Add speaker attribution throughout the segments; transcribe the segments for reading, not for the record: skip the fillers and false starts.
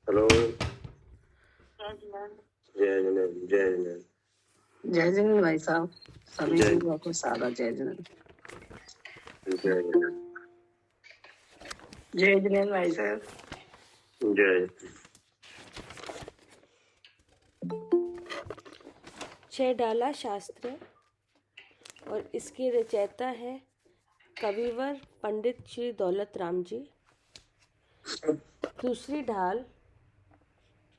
Speaker 1: Hello. जय जगन्नाथ। जय जगन्नाथ।
Speaker 2: जय जगन्नाथ भाई साहब, सभी
Speaker 1: जय
Speaker 2: लोगों को सादा जय जगन्नाथ।
Speaker 1: जय जगन्नाथ।
Speaker 2: जय जगन्नाथ भाई साहब।
Speaker 1: जय।
Speaker 3: छह डाला शास्त्र और इसके रचयिता है कविवर पंडित श्री दौलत राम जी। दूसरी ढाल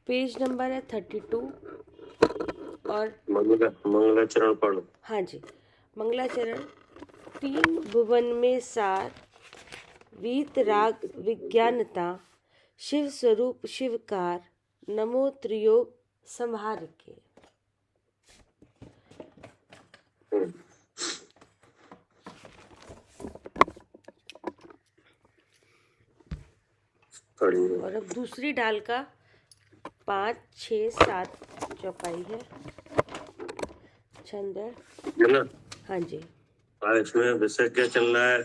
Speaker 3: पेज नंबर है 32 और
Speaker 1: मंगलाचरण पढ़ो।
Speaker 3: हाँ जी, मंगलाचरण। तीन भुवन में सार वीत राग विज्ञानता शिव स्वरूप शिवकार नमो त्रियोग संहार के। और अब दूसरी डाल का 5, 6, 7 चौपाई है, छंद है
Speaker 1: ना।
Speaker 3: हाँ जी।
Speaker 1: इसमें विषय क्या चल रहा है?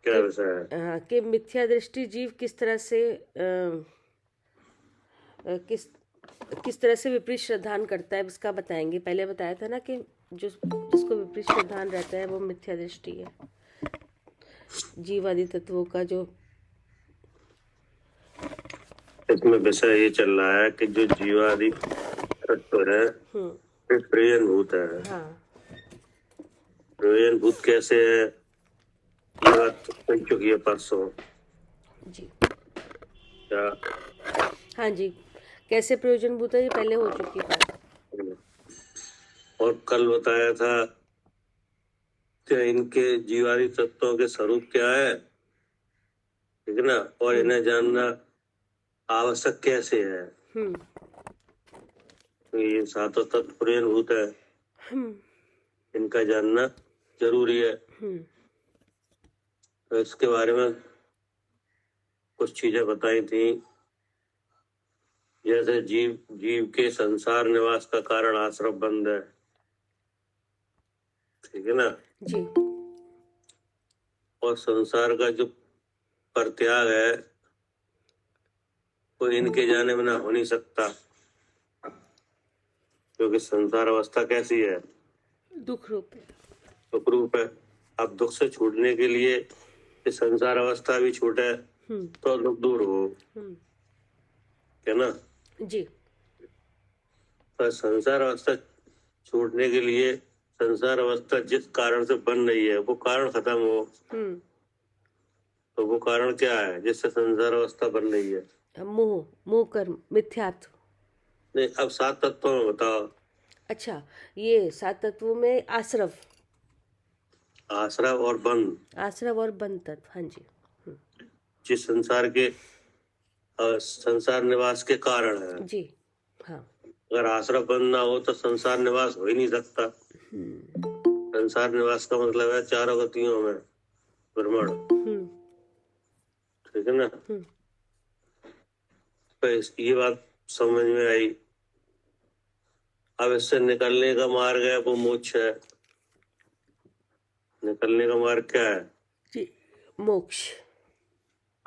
Speaker 1: क्या विषय है?
Speaker 3: कि मिथ्या दृष्टि जीव किस तरह से किस तरह से विपरीत श्रद्धान करता है, इसका बताएंगे। पहले बताया था ना कि जिसको विपरीत श्रद्धान रहता है वो मिथ्या दृष्टि है। जीवादि तत्वों का जो
Speaker 1: इसमें विषय ये चल रहा है कि जो जीवादि तत्व है वे प्रयोजनभूत है।
Speaker 3: हाँ
Speaker 1: प्रयोजनभूत कैसे है ये बात तो कह चुकी है परसों।
Speaker 3: जी।
Speaker 1: क्या?
Speaker 3: हाँ जी, कैसे प्रयोजनभूत है ये पहले हो चुकी बात।
Speaker 1: और कल बताया था कि इनके जीवादि तत्वों के स्वरूप क्या है, ठीक है ना, और इन्हें जानना आवश्यक कैसे है। तो ये सातों तत्व प्रयोजनभूत है, इनका जानना जरूरी है। तो इसके बारे में कुछ चीजें बताई थी, जैसे जीव के संसार निवास का कारण आश्रव बंध है, ठीक है ना
Speaker 3: जी।
Speaker 1: और संसार का जो परित्याग है वो इनके जाने बिना हो नहीं सकता, क्योंकि संसार अवस्था कैसी है?
Speaker 3: दुख रूप है।
Speaker 1: दुख रूप है। अब दुख से छूटने के लिए ये संसार अवस्था भी छूटे तो दुख दूर हो, है ना।
Speaker 3: जी।
Speaker 1: पर संसार अवस्था छूटने के लिए संसार अवस्था जिस कारण से बन रही है वो कारण खत्म हो, तो वो कारण क्या है जिससे संसार अवस्था बन रही है?
Speaker 3: मोह कर्म मिथ्यात्व।
Speaker 1: नहीं, अब सात तत्वों में बताओ।
Speaker 3: अच्छा, ये सात तत्वों में आश्रव
Speaker 1: और बंध,
Speaker 3: आश्रव और बंध तत्व। हाँ जी।
Speaker 1: जिस संसार के संसार निवास के कारण है।
Speaker 3: जी हाँ।
Speaker 1: अगर आश्रव बंध ना हो तो संसार निवास हो ही नहीं सकता। संसार निवास का मतलब है चारों गतियों में भ्रमण, ठीक है ना। तो ये बात समझ में आई। अब इससे निकलने का मार्ग है वो मोक्ष है। निकलने का मार्ग क्या है?
Speaker 3: जी, मोक्ष।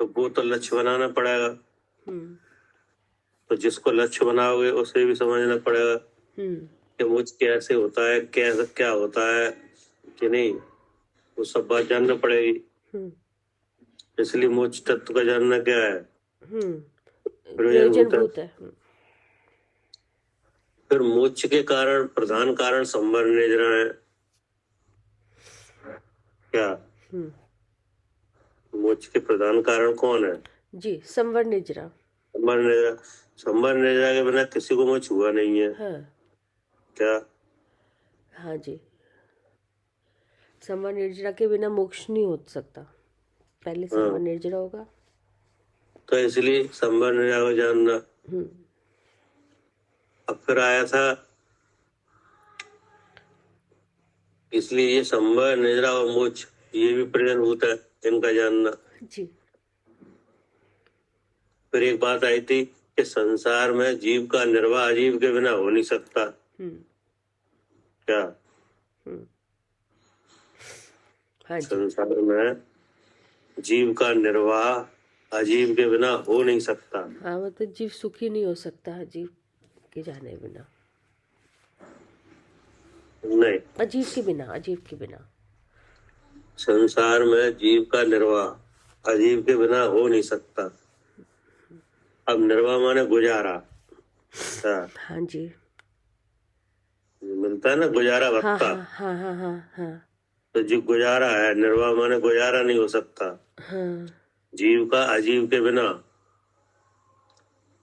Speaker 1: तो वो तो लक्ष्य बनाना पड़ेगा। तो जिसको लक्ष्य बनाओगे उसे भी समझना पड़ेगा कि मोक्ष कैसे होता है, कैसे क्या होता है कि नहीं, वो सब बात जानना पड़ेगी। इसलिए मोक्ष तत्व का जानना क्या है? प्रयोजनभूत है। फिर मोक्ष के कारण प्रधान कारण संवर निद्रा है। क्या? मोक्ष के प्रधान कारण कौन है?
Speaker 3: जी, संवर निद्रा।
Speaker 1: संवर निद्रा। संवर निद्रा के बिना किसी को मोक्ष हुआ नहीं है।
Speaker 3: हाँ।
Speaker 1: क्या?
Speaker 3: हाँ जी, संवर निर्जरा के बिना मोक्ष नहीं हो सकता, पहले संवर निर्जरा होगा।
Speaker 1: तो इसलिए संवर निद्रा को जानना। अब फिर आया था, इसलिए ये संवर निद्रा और मोक्ष ये भी प्रयोजनभूत है, इनका जानना।
Speaker 3: जी।
Speaker 1: फिर एक बात आई थी कि संसार में जीव का निर्वाह जीव के बिना हो नहीं सकता। क्या?
Speaker 3: हाँ जी।
Speaker 1: संसार में जीव का निर्वाह अजीव के बिना हो नहीं सकता।
Speaker 3: हाँ मतलब जीव सुखी नहीं हो सकता अजीव के जाने बिना,
Speaker 1: नहीं,
Speaker 3: अजीव के बिना, अजीव के बिना।
Speaker 1: संसार में जीव का निर्वाह अजीव के बिना हो नहीं सकता। अब निर्वाह माने गुजारा।
Speaker 3: हाँ जी,
Speaker 1: मिलता है ना गुजारा
Speaker 3: हाँ
Speaker 1: भत्ता।
Speaker 3: हाँ हाँ हाँ हाँ हाँ
Speaker 1: तो जो गुजारा है, निर्वाह माने गुजारा नहीं हो सकता
Speaker 3: हाँ
Speaker 1: जीव का अजीव के बिना।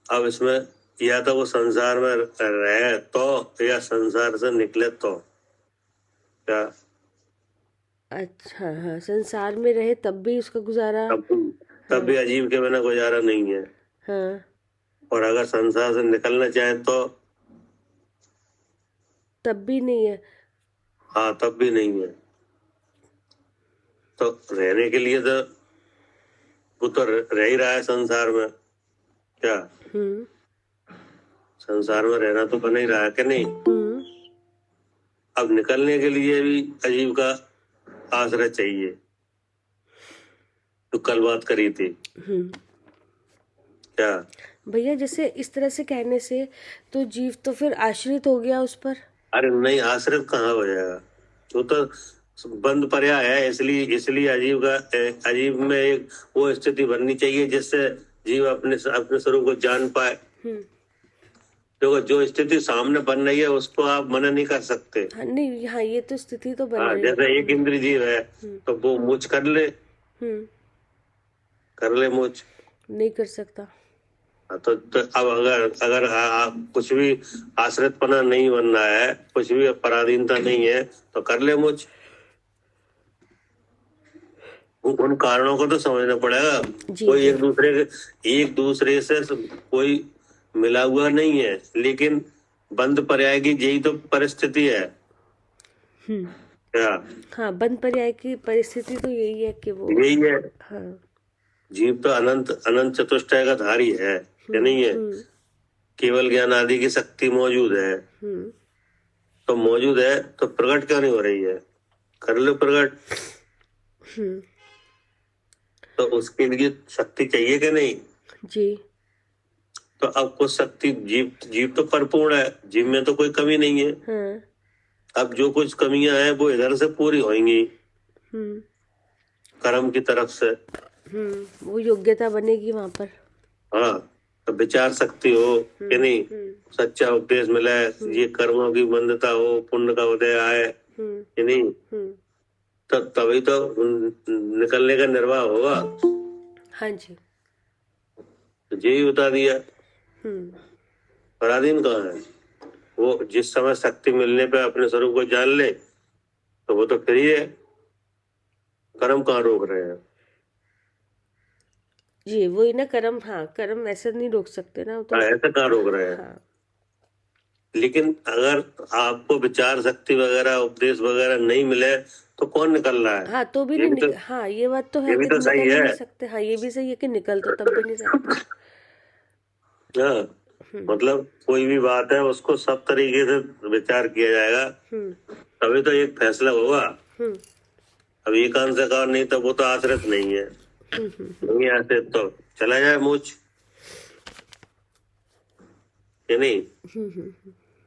Speaker 1: अब इसमें या तो वो संसार में रहे तो, या संसार से निकले तो। क्या?
Speaker 3: अच्छा, हाँ संसार में रहे तब भी उसका गुजारा।
Speaker 1: तब भी अजीव के बिना गुजारा नहीं है।
Speaker 3: हाँ
Speaker 1: और अगर संसार से निकलना चाहे तो
Speaker 3: तब भी नहीं है।
Speaker 1: हाँ, तब भी नहीं है। तो रहने के लिए तो वो तो रह ही रहा है संसार में। क्या? संसार में रहना तो बन ही रहा है कि नहीं? अब निकलने के लिए भी अजीव का आश्रय चाहिए, तो कल बात करी थी। क्या
Speaker 3: भैया? जैसे इस तरह से कहने से तो जीव तो फिर आश्रित हो गया उस पर।
Speaker 1: अरे नहीं, आश्रित कहाँ हो जाएगा? वो तो बंद पर्याय है। इसलिए अजीव में एक वो स्थिति बननी चाहिए जिससे जीव अपने स्वरूप को जान पाए। देखो, जो स्थिति सामने बन रही है उसको आप मना नहीं कर सकते।
Speaker 3: हाँ, नहीं, हाँ ये तो स्थिति तो बन रही है।
Speaker 1: जैसे एक इंद्रिय जीव है तो वो मुझ कर ले मुझ
Speaker 3: नहीं कर सकता।
Speaker 1: तो अब अगर आप कुछ भी आश्रितपना नहीं बनना है, कुछ भी पराधीनता नहीं है, तो कर ले मुझ। उन कारणों को तो समझना पड़ेगा। कोई एक दूसरे से कोई मिला हुआ नहीं है, लेकिन बंद पर्याय की यही तो परिस्थिति है। क्या?
Speaker 3: हाँ, बंद पर्याय की परिस्थिति तो यही है कि वो
Speaker 1: यही है।
Speaker 3: हाँ।
Speaker 1: जीव तो अनंत चतुष्टय का धारी है, क्या नहीं है? केवल ज्ञान आदि की शक्ति मौजूद है। तो मौजूद है तो प्रकट क्यों नहीं हो रही है? कर लो प्रकट। तो उसके लिए शक्ति चाहिए कि नहीं
Speaker 3: जी?
Speaker 1: तो अब कुछ शक्ति जीव तो परिपूर्ण है, जीव में तो कोई कमी नहीं है।
Speaker 3: हाँ।
Speaker 1: अब जो कुछ कमियां हैं वो इधर से पूरी होंगी कर्म की तरफ से।
Speaker 3: वो योग्यता बनेगी वहां पर।
Speaker 1: हाँ, तो विचार शक्ति हो कि नहीं, सच्चा उपदेश मिले, ये कर्मों की बंधता हो, पुण्य का उदय आए कि नहीं, तो तभी तो निकलने का निर्वाह होगा।
Speaker 3: हाँ जी।
Speaker 1: तो यही बता दिया। पराधीन कहाँ है? वो जिस समय शक्ति मिलने पे अपने स्वरूप को जान ले तो वो तो फ्री है। कर्म कहाँ रोक रहे हैं?
Speaker 3: जी वही ना, कर्म। हाँ, कर्म ऐसे नहीं रोक सकते ना, तो
Speaker 1: ऐसा कहाँ रोक रहे हैं?
Speaker 3: हाँ।
Speaker 1: लेकिन अगर आपको विचार शक्ति वगैरह, उपदेश वगैरह नहीं मिले तो कौन निकल रहा है?
Speaker 3: हाँ, तो भी नहीं हाँ, ये बात तो है
Speaker 1: ये भी
Speaker 3: कि
Speaker 1: तो सही
Speaker 3: निकल
Speaker 1: है।
Speaker 3: नहीं सकते। हाँ, ये भी सही है कि निकल तो तब भी नहीं सकते।
Speaker 1: हाँ, मतलब कोई भी बात है उसको सब तरीके से विचार किया जाएगा, तभी तो एक फैसला होगा। अब एक आंसर का नहीं तो वो तो आश्रित नहीं है। नहीं आश्रित तो चला जाए मुझ, कि नहीं?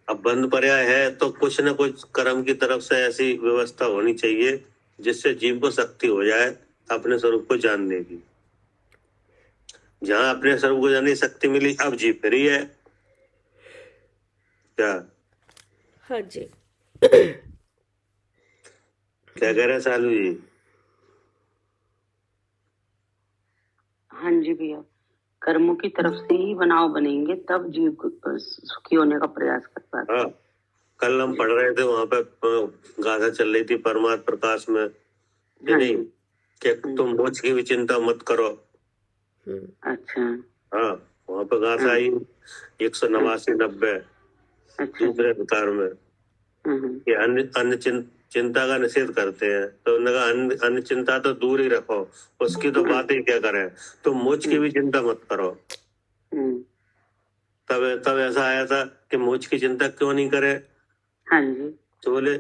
Speaker 1: अब बंद पर्याय है तो कुछ न कुछ कर्म की तरफ से ऐसी व्यवस्था होनी चाहिए जिससे जीव को शक्ति हो जाए अपने स्वरूप को जानने की। जहां अपने स्वरूप को जानने की शक्ति मिली, अब जीव फ्री है। क्या?
Speaker 3: हाँ जी।
Speaker 1: क्या कह रहे हैं सालू जी?
Speaker 2: हाँ जी भैया, कर्मों की तरफ से ही बनाव बनेंगे तब जीव सुखी होने का प्रयास करता है।
Speaker 1: हाँ, कल हम पढ़ रहे थे वहां पे गाथा चल रही थी परमात्म प्रकाश में, नहीं कि तुम मोक्ष की भी चिंता मत करो।
Speaker 2: अच्छा।
Speaker 1: हाँ, वहां पे गाथा आई 189-90 दूसरे अवतार में कि अन्य चिंता का निषेध करते हैं। तो उन्होंने कहा अन्य चिंता तो दूर ही रखो, उसकी तो बात ही क्या करें, तुम मोक्ष की भी चिंता मत करो। तब ऐसा आया था कि मोक्ष की चिंता क्यों नहीं करे?
Speaker 2: हाँ जी।
Speaker 1: तो बोले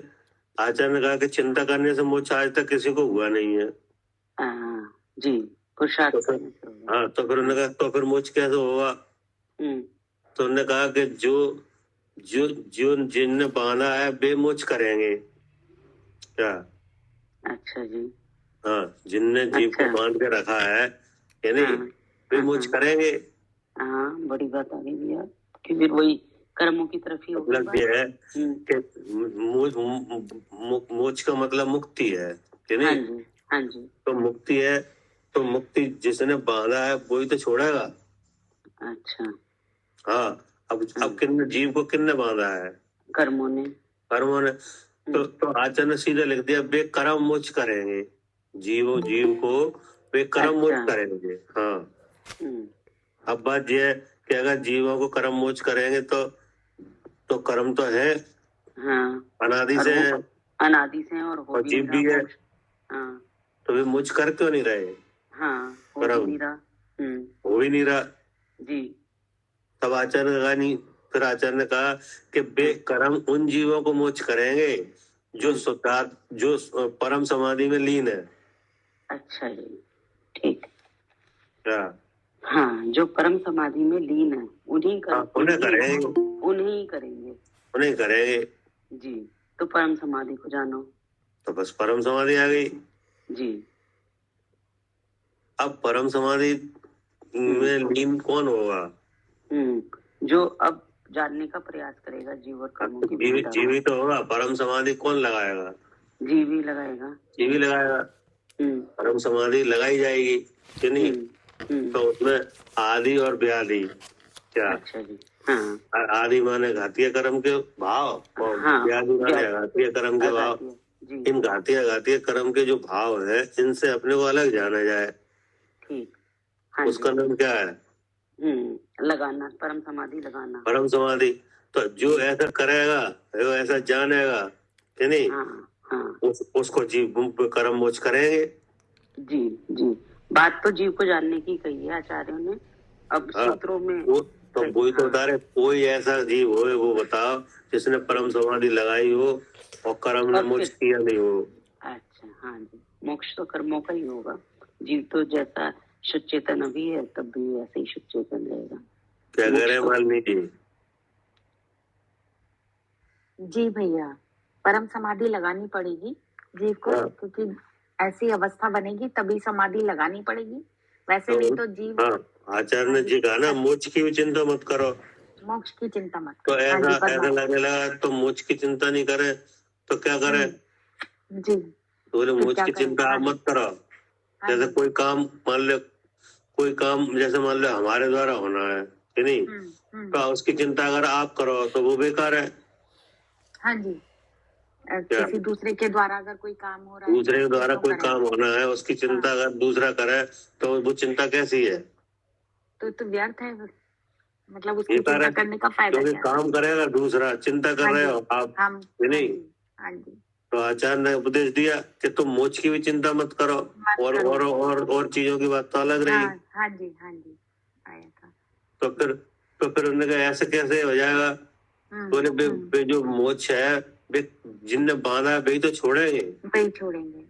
Speaker 1: आचार्य ने कहा कि चिंता करने से मोक्ष आज तक किसी को हुआ नहीं है।
Speaker 2: जी, पुरुषार्थ
Speaker 1: तो फिर
Speaker 2: करने से होगा।
Speaker 1: हाँ, तो फिर उन्होंने कहा तो फिर मोक्ष कैसे होगा? तो उन्होंने कहा कि जो जो जो जिनने बांधा है वे मोक्ष करेंगे। क्या?
Speaker 2: अच्छा जी।
Speaker 1: हाँ, जिनने जीव को
Speaker 2: अच्छा।
Speaker 1: बांध के रखा है कि नहीं,
Speaker 2: हाँ,
Speaker 1: वे
Speaker 2: हाँ,
Speaker 1: मोक्ष
Speaker 2: हाँ।
Speaker 1: करेंगे।
Speaker 2: हाँ, बड़ी बात आ गई भैया कि फिर वही कर्मों की तरफ ही होगी
Speaker 1: मतलब
Speaker 2: बात।
Speaker 1: ये है कि मोक्ष का मतलब मुक्ति है कि
Speaker 2: हाँ
Speaker 1: नहीं?
Speaker 2: जी, हाँ जी।
Speaker 1: तो मुक्ति है, तो मुक्ति जिसने बांधा है वही तो छोड़ेगा।
Speaker 2: अच्छा।
Speaker 1: हाँ, अब किन्ने जीव को किन्ने बांधा है?
Speaker 2: कर्मों ने।
Speaker 1: कर्मों ने। तो आचार्य ने सीधे लिख दिया वे कर्म मोक्ष करेंगे। जीव को वे कर्म मोक्ष
Speaker 2: अच्छा।
Speaker 1: करेंगे। हाँ,
Speaker 2: हम्म,
Speaker 1: अब बात यह है कि अगर जीवों को कर्म मोक्ष करेंगे तो कर्म तो है,
Speaker 2: हाँ,
Speaker 1: अनादि
Speaker 2: और
Speaker 1: से
Speaker 2: वो
Speaker 1: है,
Speaker 2: अनादि से हैं और हो
Speaker 1: और
Speaker 2: भी
Speaker 1: जीव
Speaker 2: नहीं रहा
Speaker 1: भी है,
Speaker 2: मोक्ष। हाँ,
Speaker 1: तो वे मोक्ष कर क्यों नहीं रहे?
Speaker 2: हाँ, हो भी
Speaker 1: कर्म
Speaker 2: नहीं रहा।
Speaker 1: हो ही नहीं रहा।
Speaker 2: जी।
Speaker 1: तब आचार्य ने कहा नहीं, फिर आचार्य ने कहा कि वे कर्म उन जीवों को मोक्ष करेंगे जो परम समाधि में लीन है।
Speaker 2: अच्छा जी, ठीक।
Speaker 1: क्या?
Speaker 2: हाँ, जो परम समाधि में लीन है उन्हीं
Speaker 1: हाँ, उन्हें करेंगे।
Speaker 2: उन्हीं करेंगे।
Speaker 1: उन्हें करेंगे।
Speaker 2: जी, तो परम समाधि को जानो।
Speaker 1: तो बस परम समाधि आ गई।
Speaker 2: जी।
Speaker 1: अब परम समाधि में लीन कौन होगा?
Speaker 2: जो अब जानने का प्रयास करेगा जीव और कर्मों की भेद।
Speaker 1: जीवी तो होगा। परम समाधि कौन लगाएगा?
Speaker 2: जीव ही लगाएगा।
Speaker 1: जीवी लगाएगा। परम समाधि लगाई जाएगी कि नहीं? तो उसमें आदि और व्याधि। क्या?
Speaker 2: अच्छा जी। हाँ,
Speaker 1: आदि माने घातीय कर्म के भाव और
Speaker 2: हाँ,
Speaker 1: व्याधि माने अघातीय कर्म के भाव।
Speaker 2: जी,
Speaker 1: इन घातीय कर्म के जो भाव है इनसे अपने को अलग जाना जाए,
Speaker 2: ठीक। हाँ
Speaker 1: उसका नाम क्या है?
Speaker 2: लगाना, परम समाधि लगाना।
Speaker 1: परम समाधि। तो जो ऐसा करेगा वो ऐसा जानेगा कि नहीं,
Speaker 2: हाँ, हाँ,
Speaker 1: उसको जीव कर्म मोक्ष करेंगे।
Speaker 2: जी, जी। बात तो जीव को जानने की कही है आचार्यों ने। अब
Speaker 1: हाँ,
Speaker 2: सूत्रों में
Speaker 1: तो वही तो बता रहे, कोई ऐसा जीव हो वो बताओ जिसने परम समाधि लगाई हो और कर्म ने मोक्ष किया नहीं हो।
Speaker 2: अच्छा, हाँ जी, मोक्ष तो कर्मों का ही होगा। जीव तो जैसा शुद्ध चेतन अभी है तब भी वैसे ही शुद्ध चेतन रहेगा।
Speaker 1: क्या कह रहे हैं मालिनी जी?
Speaker 4: जी भैया, परम समाधि लगानी पड़ेगी जीव को।
Speaker 1: हाँ।
Speaker 4: क्योंकि ऐसी अवस्था बनेगी तभी समाधि लगानी पड़ेगी, वैसे नहीं तो जीव।
Speaker 1: हाँ, आचार्य ने जी कहा ना मोक्ष की भी चिंता मत करो।
Speaker 4: मोक्ष की चिंता मत
Speaker 1: तो
Speaker 4: करो।
Speaker 1: ऐसा लगने लगा तो मोक्ष की चिंता नहीं करे तो क्या करे?
Speaker 4: जी,
Speaker 1: तो बोले मोक्ष की चिंता आप मत करो। जैसे कोई काम जैसे मान लो हमारे द्वारा होना है कि नहीं, तो उसकी चिंता अगर आप करो तो वो बेकार है।
Speaker 4: हाँ जी, किसी दूसरे के द्वारा अगर कोई काम हो रहा है,
Speaker 1: दूसरे के द्वारा कोई काम होना है उसकी चिंता अगर दूसरा करे तो वो चिंता कैसी है?
Speaker 4: तो व्यर्थ है। मतलब उसकी चिंता करने का फायदा क्या है?
Speaker 1: काम करेगा दूसरा, चिंता कर रहे हो आप नहीं।
Speaker 4: हाँ जी।
Speaker 1: तो आचार्य ने उपदेश दिया कि तुम मोक्ष की भी चिंता मत करो और चीजों की बात तो अलग रही।
Speaker 4: हाँ जी, हाँ जी, आया था।
Speaker 1: तो फिर उन्होंने कहा ऐसे कैसे हो जाएगा? बोले वे जो मोक्ष है वे जिनने बांधा है वही तो छोड़ेंगे।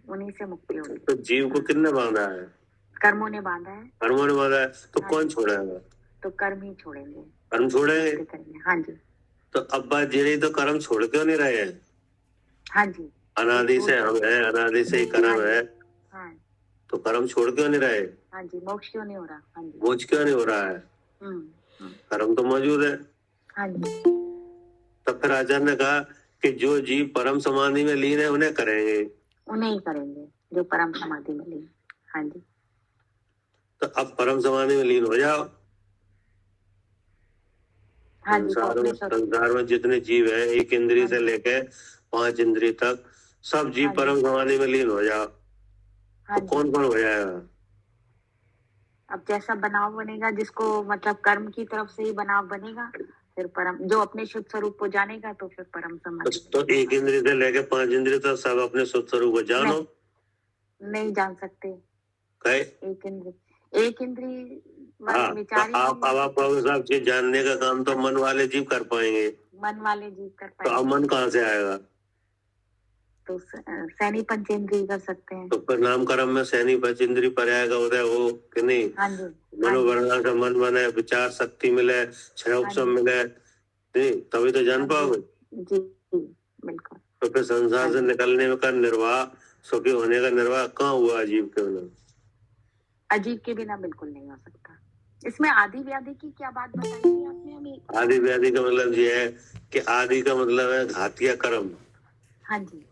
Speaker 4: उन्हीं से मुक्ति होगी।
Speaker 1: तो जीव को किसने बांधा है?
Speaker 4: कर्मों ने बांधा है।
Speaker 1: कर्मों ने बांधा है तो कौन छोड़ेगा?
Speaker 4: तो कर्म ही छोड़ेंगे।
Speaker 1: कर्म छोड़ेंगे।
Speaker 4: हाँ जी।
Speaker 1: तो अब बात ये रही तो कर्म छोड़ क्यों नहीं रहे हैं?
Speaker 4: हाँ जी,
Speaker 1: अनादि से हम है, अनादि से ही कर्म है।
Speaker 4: हाँ,
Speaker 1: तो कर्म छोड़ क्यों नहीं रहे?
Speaker 4: हाँ जी, मोक्ष क्यों नहीं हो रहा? हाँ जी,
Speaker 1: मोक्ष क्यों नहीं हो रहा है? कर्म तो मौजूद है।
Speaker 4: हाँ जी।
Speaker 1: तब फिर आचार्य ने कहा कि जो जीव परम समाधि में लीन है उन्हें करेंगे।
Speaker 4: उन्हें ही करेंगे जो परम समाधि में लीन। हाँ जी।
Speaker 1: तो अब परम समाधि में लीन हो जाओ।
Speaker 4: हाँ जी,
Speaker 1: संसार में जितने जीव है एक इंद्रिय से लेके 5 इंद्रिय तक सब जीव परम समाधि में लीन हो जाओ। तो कौन कौन हो जाएगा?
Speaker 4: अब जैसा बनाव बनेगा, जिसको मतलब कर्म की तरफ से ही बनाव बनेगा, फिर परम जो अपने शुद्ध स्वरूप को जानेगा तो फिर परम समाधि।
Speaker 1: तो एक इंद्रिय से लेके 5 इंद्रिय तक सब अपने शुद्ध स्वरूप को जानो।
Speaker 4: नहीं जान सकते। एक इंद्रिय वाले विचार
Speaker 1: आप साहब चीज जानने का काम तो मन वाले जीव कर पाएंगे।
Speaker 4: मन वाले जीव कर
Speaker 1: पाएंगे। तो अब मन कहाँ से आएगा?
Speaker 4: तो सैनी पंचेंद्री कर सकते हैं।
Speaker 1: तो परिणाम कर्म में सैनी पंचेंद्री पर्याय का उदय हो कि नहीं?
Speaker 4: हाँ जी,
Speaker 1: मनोवरणा का मन बने, विचार शक्ति मिले, क्षय उपशम मिले, नहीं तभी तो जान पाओगे।
Speaker 4: जी बिल्कुल।
Speaker 1: तो फिर संसार से निकलने का निर्वाह, सुखी होने का निर्वाह कहाँ हुआ अजीब के बिना?
Speaker 4: अजीब के बिना बिल्कुल नहीं हो सकता। इसमें आदि व्याधि की क्या बात बताई थी आपने अभी?
Speaker 1: आदि व्याधि का मतलब ये है कि आदि का मतलब है घातिया कर्म।
Speaker 4: हाँ जी।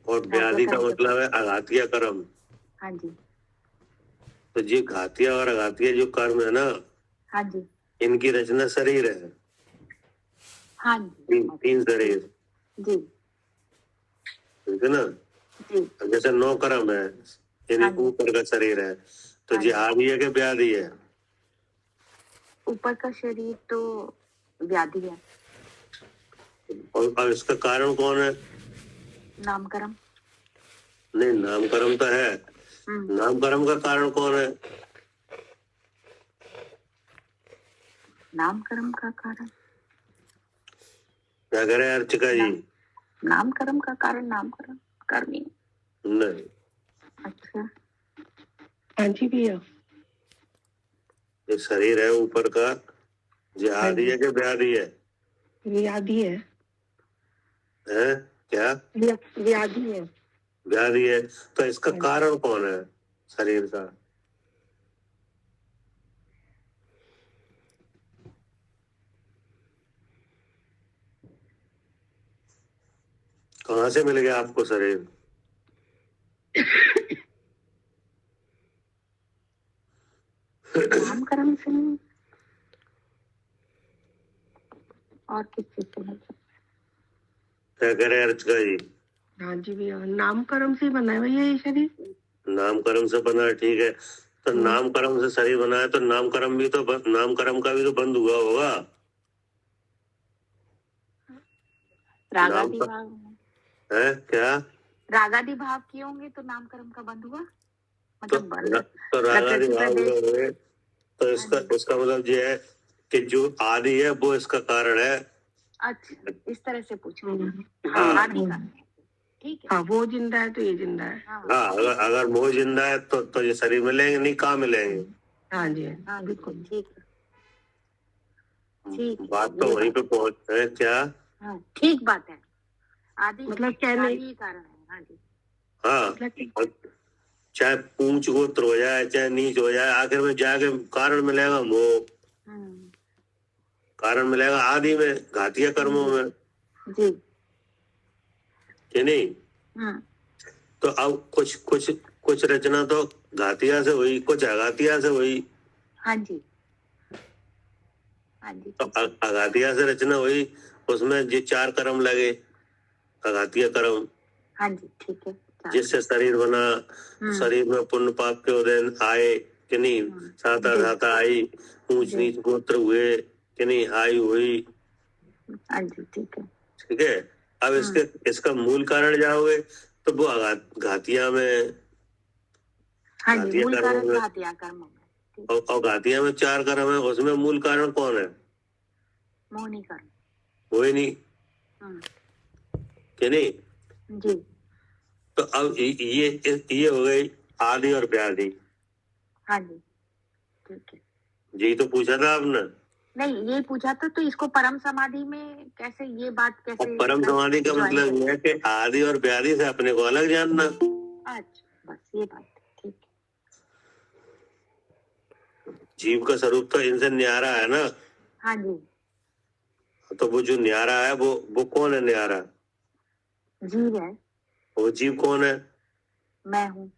Speaker 1: और व्याधि का मतलब है अघातिया कर्म।
Speaker 4: हाँ जी।
Speaker 1: तो ये घातिया और अघातिया जो कर्म है ना,
Speaker 4: हाँ जी,
Speaker 1: इनकी रचना शरीर है।
Speaker 4: हाँ जी,
Speaker 1: तीन शरीर,
Speaker 4: जी
Speaker 1: ठीक है ना?
Speaker 4: जी।
Speaker 1: जैसे 9 कर्म है, यानी ऊपर का शरीर है, तो ये आदि है कि व्याधि है?
Speaker 4: ऊपर का शरीर तो व्याधि है।
Speaker 1: और इसका कारण कौन है?
Speaker 4: नामकर्म।
Speaker 1: नहीं, नामकर्म तो है। नामकर्म का कारण कौन है?
Speaker 4: नामकर्म का कारण
Speaker 1: क्या करे अर्चिका जी?
Speaker 4: नामकर्म का कारण नामकर्म कर्म ही।
Speaker 1: नहीं।
Speaker 4: अच्छा,
Speaker 5: हाँ जी भैया।
Speaker 1: ये शरीर है ऊपर का, ये आदि है कि व्याधि है?
Speaker 5: व्याधि है।
Speaker 1: हैं? क्या?
Speaker 5: व्याधि है।
Speaker 1: व्याधि है। तो इसका कारण कौन है शरीर का? कहाँ से मिल गया आपको शरीर?
Speaker 4: नामकर्म से नहीं, और किस चीज से मिल सकता?
Speaker 1: क्या करे अर्चिका जी?
Speaker 5: हाँ जी भैया, नामकर्म से बना है भैया ये शरीर।
Speaker 1: नामकर्म से बना है, ठीक है। तो नामकर्म से शरीर बना है, तो नामकर्म भी तो नामकर्म का भी तो बंद हुआ होगा।
Speaker 4: रागादि भाव
Speaker 1: है क्या?
Speaker 4: रागादि भाव किए होंगे तो नामकर्म का बंद हुआ, मतलब
Speaker 1: तो रागादि भाव हुए, तो इसका मतलब ये है कि जो आदि है वो इसका कारण है।
Speaker 4: अच्छा, इस तरह से पूछो।
Speaker 1: हाँ।
Speaker 4: आदि का, ठीक है।
Speaker 5: हाँ, वो जिंदा है तो ये जिंदा है।
Speaker 1: हाँ, अगर वो जिंदा है तो ये शरीर मिलेंगे नहीं, कहाँ मिलेंगे?
Speaker 5: हाँ जी,
Speaker 4: हाँ बिल्कुल, ठीक है, ठीक।
Speaker 1: बात तो वहीं पे पहुंच है क्या?
Speaker 4: हाँ, ठीक बात है। आदि
Speaker 5: मतलब कहने
Speaker 4: आदि ही कारण है। हाँ जी।
Speaker 1: हाँ, चाहे ऊंच गोत्र हो जाए चाहे नीच हो जाए, आखिर में जाके कारण मिलेगा मोह, कारण मिलेगा आदि में, घातिया कर्मों में,
Speaker 4: जी
Speaker 1: कि नहीं? तो अब कुछ रचना तो घातिया से हुई, कुछ अघातिया से हुई।
Speaker 4: हाँ जी, हाँ जी।
Speaker 1: तो अघातिया से रचना हुई, उसमें ये 4 कर्म लगे, अघातिया कर्म।
Speaker 4: हाँ जी, ठीक है।
Speaker 1: जिससे शरीर बना, शरीर में पुण्य पाप के उदय आए कि नहीं, साता धाता आई, ऊंच नीच गोत्र हुए कि नहीं, आयु हुई।
Speaker 4: हाँ जी, ठीक है।
Speaker 1: ठीक है। अब इसका मूल कारण जाओगे तो वो घातिया में,
Speaker 4: हाँ जी, मूल कारण घातिया कर्म में।
Speaker 1: और घातिया में 4 कर्म है, उसमें मूल कारण कौन है?
Speaker 4: मोहनी कर्म।
Speaker 1: वो ही नहीं, कि नहीं?
Speaker 4: जी।
Speaker 1: तो अब ये हो गई आदि और व्याधि।
Speaker 4: हाँ जी, ठीक है।
Speaker 1: यही तो पूछा था आपने।
Speaker 4: नहीं, ये पूछा था तो इसको परम समाधि में कैसे, ये बात कैसे?
Speaker 1: परम समाधि का मतलब ये है कि आदि और व्याधि से अपने को अलग जानना।
Speaker 4: अच्छा, बस ये बात, ठीक है।
Speaker 1: जीव का स्वरूप तो इनसे न्यारा है ना।
Speaker 4: हाँ जी।
Speaker 1: तो वो जो न्यारा है वो कौन है? न्यारा
Speaker 4: जीव है।
Speaker 1: वो जीव कौन है?
Speaker 4: मैं हूँ।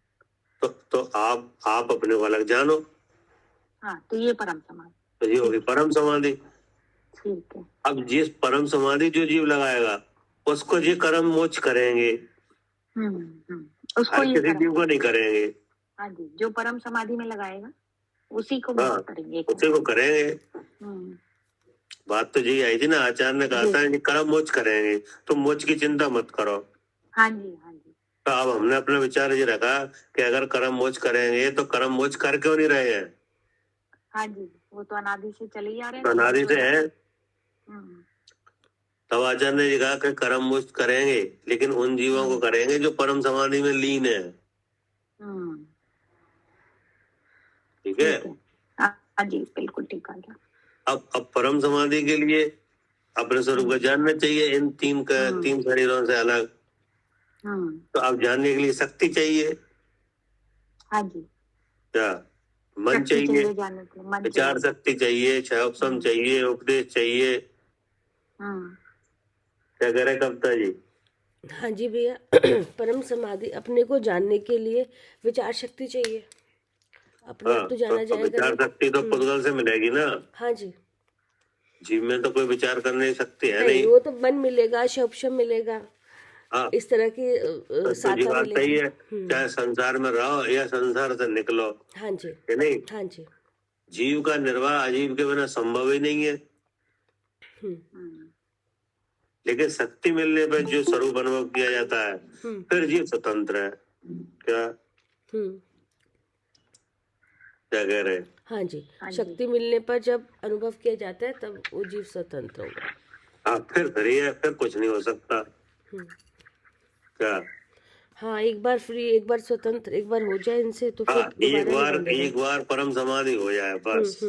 Speaker 1: तो आप अपने को अलग जानो।
Speaker 4: हाँ, तो ये परम समाधि,
Speaker 1: तो ये होगी परम समाधि।
Speaker 4: ठीक है।
Speaker 1: अब जिस परम समाधि जो जीव लगाएगा उसको ये कर्म मोक्ष करेंगे,
Speaker 4: उसको ये
Speaker 1: किसी जीव को नहीं करेंगे।
Speaker 4: हाँ जी, जो परम समाधि में लगाएगा उसी को करेंगे,
Speaker 1: उसी को करेंगे। बात तो यही आई थी ना, आचार्य ने कहा था कि कर्म मोक्ष करेंगे, तो मोक्ष की चिंता मत करो।
Speaker 4: हाँ जी, हाँ जी।
Speaker 1: तो अब हमने अपना विचार ये रखा कि अगर कर्म मोक्ष करेंगे तो कर्म मोक्ष कर क्यों नहीं रहे हैं?
Speaker 4: हाँ जी, वो तो अनादि से चले ही आ रहे हैं।
Speaker 1: अनादि से है। तब आचार्य ने कहा कि कर्म मुक्त करेंगे, लेकिन उन जीवों को करेंगे जो परम समाधि में लीन है। ठीक है।
Speaker 4: हाँ जी, बिल्कुल ठीक आ गया।
Speaker 1: अब परम समाधि के लिए अपने स्वरूप को जानना चाहिए, इन तीन शरीरों से अलग। तो अब जानने के लिए शक्ति चाहिए।
Speaker 4: हाँ जी,
Speaker 1: क्या? मन
Speaker 4: शक्ति
Speaker 1: चाहिए,
Speaker 4: जानने के लिए मन
Speaker 1: विचार शक्ति चाहिए, क्षयोपशम चाहिए, उपदेश चाहिए। क्या कह रहे कविता जी?
Speaker 3: हाँ जी भैया, परम समाधि अपने को जानने के लिए विचार शक्ति चाहिए। अपने आप तो जाना
Speaker 1: तो
Speaker 3: जाएगा
Speaker 1: विचार
Speaker 3: नहीं।
Speaker 1: शक्ति तो पुद्गल से मिलेगी ना।
Speaker 3: हाँ जी,
Speaker 1: जीव में तो कोई विचार करने की शक्ति है
Speaker 3: नहीं,
Speaker 1: नहीं।
Speaker 3: वो तो मन मिलेगा, शब्द मिलेगा,
Speaker 1: हाँ,
Speaker 3: इस तरह की
Speaker 1: तो जी
Speaker 3: साधना
Speaker 1: बात सही
Speaker 3: मिलेगी।
Speaker 1: है। चाहे संसार में रहो या संसार से निकलो,
Speaker 3: हाँ जी,
Speaker 1: है नहीं।
Speaker 3: हाँ जी।
Speaker 1: जीव का निर्वाह अजीव के बिना संभव ही नहीं है। लेकिन शक्ति मिलने पर जो स्वरूप अनुभव किया जाता है, फिर जीव स्वतंत्र है। क्या क्या कह रहे हैं?
Speaker 3: हाँ जी, शक्ति मिलने पर जब अनुभव किया जाता है तब वो जीव स्वतंत्र होगा।
Speaker 1: हाँ, फिर फ्री है, फिर कुछ नहीं हो सकता। क्या?
Speaker 3: हाँ, एक बार फ्री, एक बार स्वतंत्र, एक बार हो जाए इनसे तो फिर
Speaker 1: हाँ,
Speaker 3: दोबारा नहीं बंधेगा।
Speaker 1: एक बार परम समाधि हो जाए बस।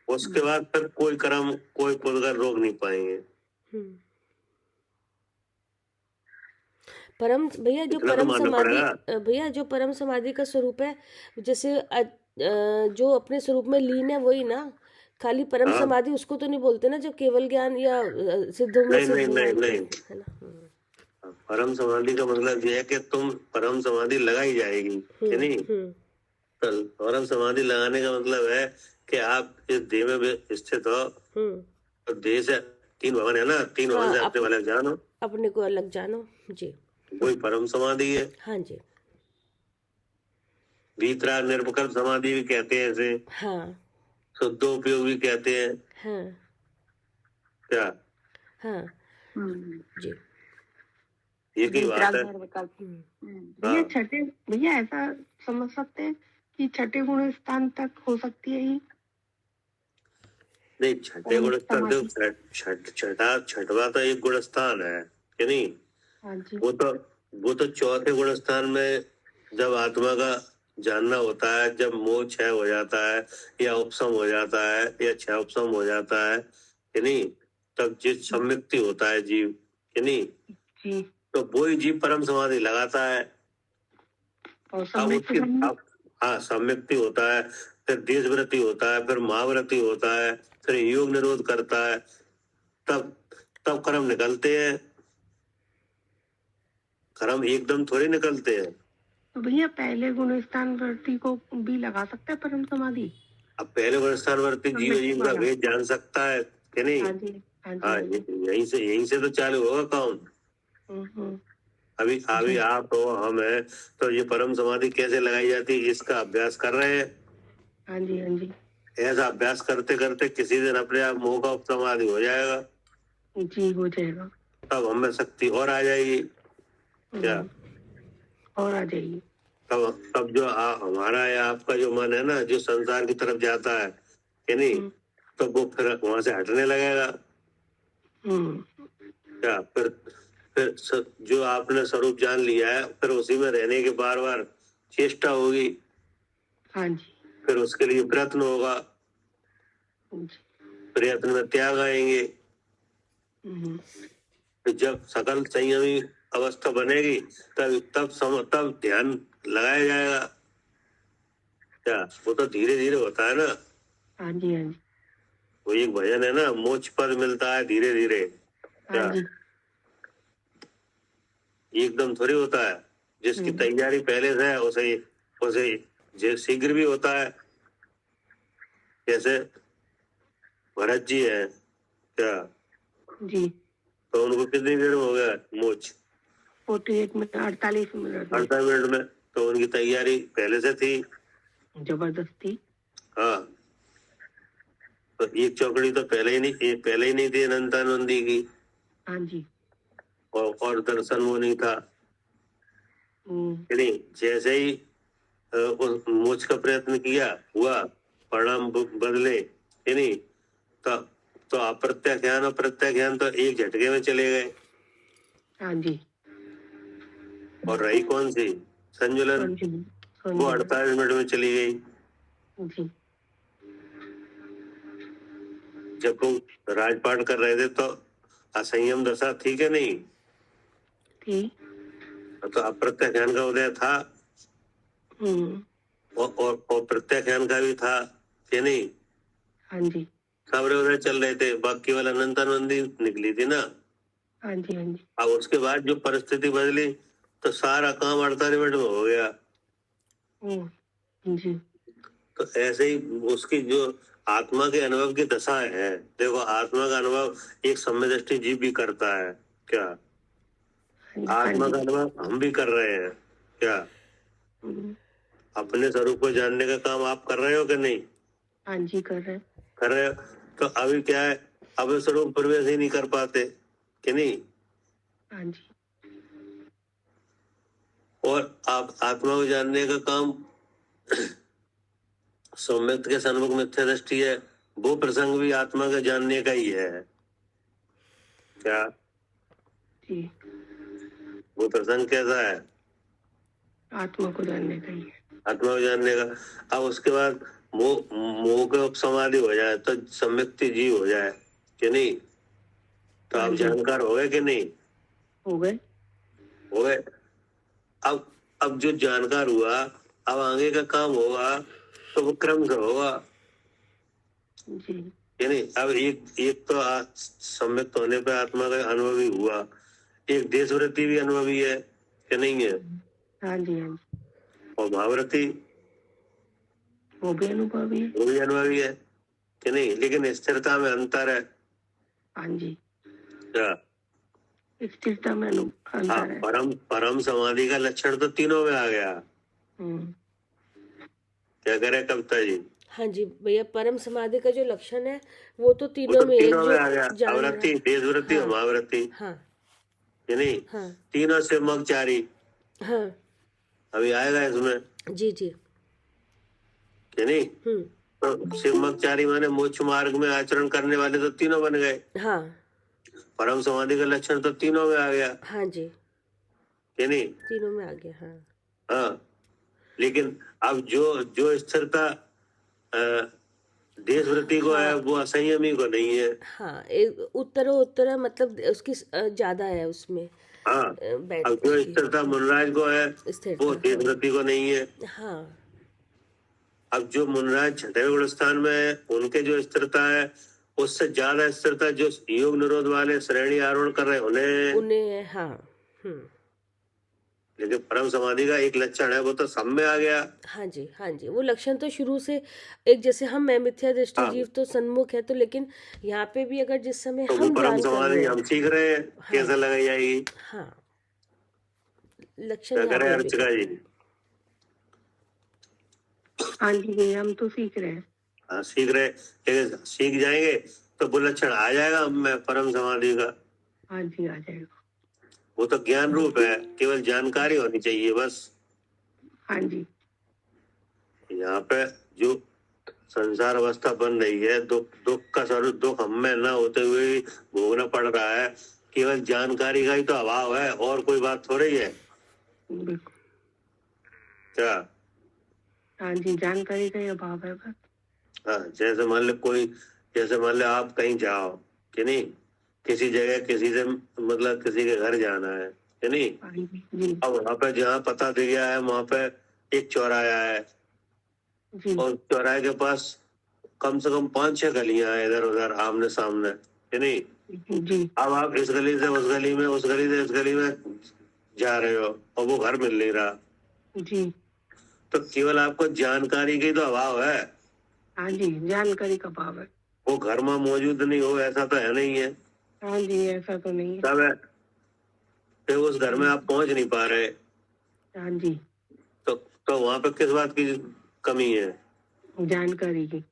Speaker 1: उसके बाद फिर कोई कर्म, कोई पुद्गल रोक नहीं पाएंगे।
Speaker 3: परम भैया, जो
Speaker 1: इतना तो
Speaker 3: परम
Speaker 1: मानना
Speaker 3: समाधि,
Speaker 1: पड़ेगा।
Speaker 3: भैया जो परम समाधि का स्वरूप है, जैसे जो अपने स्वरूप में लीन है वही ना, खाली परम
Speaker 1: हाँ।
Speaker 3: समाधि उसको तो नहीं बोलते ना, जो केवल ज्ञान या सिद्धों में
Speaker 1: नहीं
Speaker 3: सिद्ध
Speaker 1: नहीं नहीं
Speaker 3: भगवान
Speaker 1: नहीं,
Speaker 3: को, है ना।
Speaker 1: परम समाधि का मतलब ये है कि तुम परम समाधि लगाई जाएगी, है नहीं। तो परम समाधि लगाने का मतलब है कि आप इस देह में स्थित हो, तो देह से तीन भवन है ना, तीन भवन से अपने वाले जानो,
Speaker 3: अपने को अलग जानो जी,
Speaker 1: कोई परम समाधि है।
Speaker 3: हाँ जी,
Speaker 1: भीतरा निर्विकल्प समाधि भी कहते हैं इसे।
Speaker 3: हाँ
Speaker 1: शुद्धोपयोग भी कहते हैं।
Speaker 3: हाँ
Speaker 1: क्या?
Speaker 3: हाँ जी,
Speaker 1: ये की बात है।
Speaker 5: भैया छठे, भैया ऐसा समझ सकते हैं कि छठे गुण स्थान तक हो सकती है ये?
Speaker 1: नहीं, छठे गुण स्थान, छठवा तो एक गुण स्थान है कि नहीं।
Speaker 5: हाँ जी।
Speaker 1: वो तो चौथे गुण स्थान में जब आत्मा का जानना होता है, जब मोह क्षय हो जाता है या उपशम हो जाता है या क्षय उपशम हो जाता है कि नहीं, तब जिस सम्यक्ति होता है जीव, कि नहीं,
Speaker 5: जी।
Speaker 1: तो वही जीव परम समाधि लगाता है।
Speaker 5: और
Speaker 1: हाँ, सम्यक्ति होता है, फिर देशवृत्ति होता है, फिर महावृत्ति होता है, फिर योग निरोध करता है, तब कर्म निकलते हैं। कर्म एकदम थोड़ी निकलते हैं।
Speaker 5: तो भैया पहले गुण स्थान वर्ती को भी लगा सकता है परम समाधि?
Speaker 1: अब पहले गुण स्थान वर्ती जीव का भेद जान सकता है कि नहीं।
Speaker 5: हाँ जी,
Speaker 1: हाँ, यहीं से तो चालू होगा काम। अभी आप हो, हम है, तो ये परम समाधि कैसे लगाई जाती है इसका अभ्यास कर रहे हैं।
Speaker 5: हाँ जी, हाँ जी।
Speaker 1: ऐसा अभ्यास करते करते किसी दिन अपने आप मोह का समाधि हो जाएगा
Speaker 5: जी, हो जाएगा।
Speaker 1: तब हमें शक्ति और आ जाएगी। क्या? और
Speaker 5: आ जाएगी।
Speaker 1: तब जो हमारा या आपका जो मन है ना, जो संसार की तरफ जाता है कि नहीं, तो वो फिर वहां से हटने लगेगा। क्या? फिर जो आपने स्वरूप जान लिया है, फिर उसी में रहने की बार बार चेष्टा होगी।
Speaker 5: हाँ जी।
Speaker 1: फिर उसके लिए प्रयत्न होगा, प्रयत्न में त्याग आएंगे। जब सकल संयमी अवस्था बनेगी तब ध्यान लगाया जाएगा। क्या? वो तो धीरे धीरे होता है ना।
Speaker 5: हाँ जी, हाँ जी।
Speaker 1: वो एक भजन है ना, मोक्ष पद मिलता है धीरे धीरे। क्या?
Speaker 5: हाँ जी।
Speaker 1: एकदम थोड़ी होता है। जिसकी तैयारी पहले से है उसे शीघ्र भी होता है। जैसे भरत जी है, क्या
Speaker 5: जी,
Speaker 1: तो उनको कितनी देर में हो गया मोक्ष?
Speaker 5: 48 मिनट, 48 मिनट
Speaker 1: 48 मिनट में। तो उनकी तैयारी पहले से थी,
Speaker 5: जबरदस्ती।
Speaker 1: हाँ। तो एक चौकड़ी तो पहले ही नहीं थी अनंतानंदी की।
Speaker 5: हाँ जी।
Speaker 1: और दर्शन वो नहीं था, नहीं। जैसे ही मोक्ष का प्रयत्न किया, हुआ, परिणाम बदले, नहीं, तब तो अप्रत्यक्ष ज्ञान और प्रत्यक्ष ज्ञान तो एक झटके में चले गए।
Speaker 5: हाँ जी।
Speaker 1: और रही कौन सी संजुलन, वो 48 मिनट में चली गई।
Speaker 5: जी।
Speaker 1: जब वो राजपाट कर रहे थे तो असंयम दशा थी कि नहीं?
Speaker 5: थी।
Speaker 1: तो अप्रत्यक्ष ज्ञान का उदय था और प्रत्यक्ष ज्ञान का भी था कि नहीं?
Speaker 5: हाँ जी।
Speaker 1: सब उदय चल रहे थे, बाकी वाला अनंतानंदी निकली थी ना।
Speaker 5: हाँ जी। हाँ जी।
Speaker 1: अब उसके बाद जो परिस्थिति बदली तो सारा काम 48 मिनट में हो गया।
Speaker 5: जी।
Speaker 1: तो ऐसे ही उसकी जो आत्मा के अनुभव की दशा है, देखो आत्मा का अनुभव एक सम्यदृष्टि जीव भी करता है क्या? आत्मा का अनुभव हम भी कर रहे हैं क्या? अपने स्वरूप को जानने का काम आप कर रहे हो कि नहीं?
Speaker 5: हाँ जी, कर
Speaker 1: रहे हो। तो अभी क्या है, अब स्वरूप प्रवेश ही नहीं कर पाते कि नहीं?
Speaker 5: हाँ जी।
Speaker 1: और आप आत्मा को जानने का काम सम्यक्त के सन्मुख मिथ्या दृष्टि है, वो प्रसंग भी आत्मा का जानने का ही है क्या?
Speaker 5: जी।
Speaker 1: वो प्रसंग कैसा है?
Speaker 5: आत्मा को जानने का ही है।
Speaker 1: आत्मा को जानने का। अब उसके बाद मोह का समाधि हो जाए तो सम्यक्त जीव हो जाए कि नहीं? तो आप जानकार हो गए कि नहीं?
Speaker 5: हो गए।
Speaker 1: हो गए। अब जो जानकार हुआ, अब आगे का काम होगा तो वो क्रम से होगा
Speaker 5: जी।
Speaker 1: कि नहीं? अब एक तो सम्यक्त होने पे आत्मा का अनुभवी हुआ, एक देशवृत्ति भी अनुभवी है कि नहीं है?
Speaker 5: हाँ जी। हाँ जी।
Speaker 1: और भाववृत्ति
Speaker 5: वो भी अनुभवी है।
Speaker 1: वो भी अनुभवी है कि नहीं? लेकिन स्थिरता में अंतर है।
Speaker 5: हाँ जी।
Speaker 1: क्या
Speaker 5: स्थिरता में अंतर है।
Speaker 1: परम समाधि का लक्षण तो तीनों में आ गया। क्या करे कविता जी?
Speaker 3: हाँ जी भैया, परम समाधि का जो लक्षण है वो तो तीनों में एक जो
Speaker 1: आ गया, आवृत्ति, देशवृत्ति और महावृत्ति।
Speaker 3: हाँ।
Speaker 1: कि नहीं?
Speaker 3: हाँ।
Speaker 1: तीनों से मगचारी।
Speaker 3: हाँ।
Speaker 1: अभी आएगा इसमें।
Speaker 3: जी जी।
Speaker 1: कि नहीं? तो शिवमगचारी माने मोक्ष मार्ग में आचरण करने वाले तो तीनों बन गए।
Speaker 3: हाँ।
Speaker 1: परम समाधि का लक्षण तो तीनों में आ गया।
Speaker 3: हाँ जी।
Speaker 1: कि नहीं?
Speaker 3: तीनों में आ गया। हाँ।
Speaker 1: हाँ, लेकिन अब जो स्थिरता देशवृत्ति को है वो असंयमी को नहीं है।
Speaker 3: हाँ, उत्तर मतलब उसकी ज्यादा है उसमें।
Speaker 1: हाँ, अब जो स्थिरता मुनराज को है वो देशवृत्ति को नहीं है।
Speaker 3: हाँ।
Speaker 1: अब जो मुनराज छठे गुण स्थान में है उनके जो स्थिरता है उससे ज्यादा स्थिरता जो योग निरोध वाले श्रेणी आरोहण कर रहे उन्हें।
Speaker 3: हाँ।
Speaker 1: लेकिन परम समाधि का एक लक्षण है वो तो सब में आ गया।
Speaker 3: हाँ जी। हाँ जी, वो लक्षण तो शुरू से एक जैसे हम मैं मिथ्या दृष्टि जीव तो सन्मुख है, तो लेकिन यहाँ पे भी अगर जिस समय
Speaker 1: तो
Speaker 3: हम
Speaker 1: परम समाधि हम सीख रहे हैं कैसे लगाई जाएगी।
Speaker 3: हाँ, लक्षण
Speaker 1: क्या करें अर्चका जी?
Speaker 5: हाँ जी, हम तो सीख रहे हैं।
Speaker 1: हाँ, सीख रहे, लेकिन सीख जाएंगे तो वो लक्षण आ जाएगा हमें परम समाधि का।
Speaker 5: हाँ जी, आ जाएगा।
Speaker 1: वो तो ज्ञान रूप है, केवल जानकारी होनी चाहिए बस।
Speaker 5: हाँ जी।
Speaker 1: यहाँ पे जो संसार अवस्था बन रही है, दुख का स्वरूप दुख हमें न होते हुए भोगना पड़ रहा है, केवल जानकारी का ही तो अभाव है, और कोई बात थोड़ी है क्या?
Speaker 5: हाँ जी, जानकारी का ही अभाव है बस।
Speaker 1: हाँ, जैसे मान लो आप कहीं जाओ कि नहीं, किसी जगह किसी से मतलब किसी के घर जाना है कि नहीं, अब वहाँ पे जहाँ पता दे गया है वहाँ पे एक चौराहा है और चौराहे के पास कम से कम 5-6 गलियां हैं इधर उधर आमने सामने कि नहीं। अब आप इस गली से उस गली में, उस गली से इस गली में जा रहे हो और वो घर मिल नहीं रहा
Speaker 5: जी,
Speaker 1: तो केवल आपको जानकारी की तो अभाव है।
Speaker 5: हाँ जी, जानकारी का अभाव है।
Speaker 1: वो घर में मौजूद नहीं हो ऐसा तो है नहीं है।
Speaker 5: हाँ जी, ऐसा तो नहीं है।
Speaker 1: तब है तो उस घर में आप पहुंच नहीं पा रहे।
Speaker 5: हाँ जी,
Speaker 1: तो वहां पे किस बात की कमी है?
Speaker 5: जानकारी की।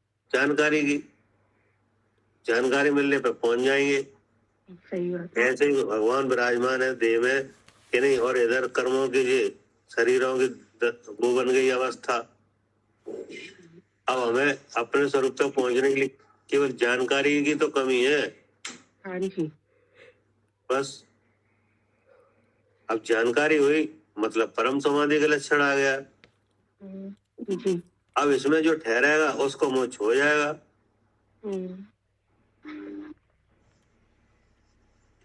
Speaker 1: जानकारी मिलने पे पहुंच जाएंगे।
Speaker 5: सही बात है।
Speaker 1: ऐसे ही भगवान विराजमान है देह में कि नहीं, और इधर कर्मों की ये शरीरों की वो बन गई अवस्था। अब हमें अपने स्वरूप तक पहुंचने के लिए केवल जानकारी की तो कमी है
Speaker 5: हाँ जी।
Speaker 1: बस। अब जानकारी हुई मतलब परम समाधि का लक्षण आ गया।
Speaker 5: जी।
Speaker 1: अब इसमें जो ठहरेगा उसको मोक्ष हो जाएगा।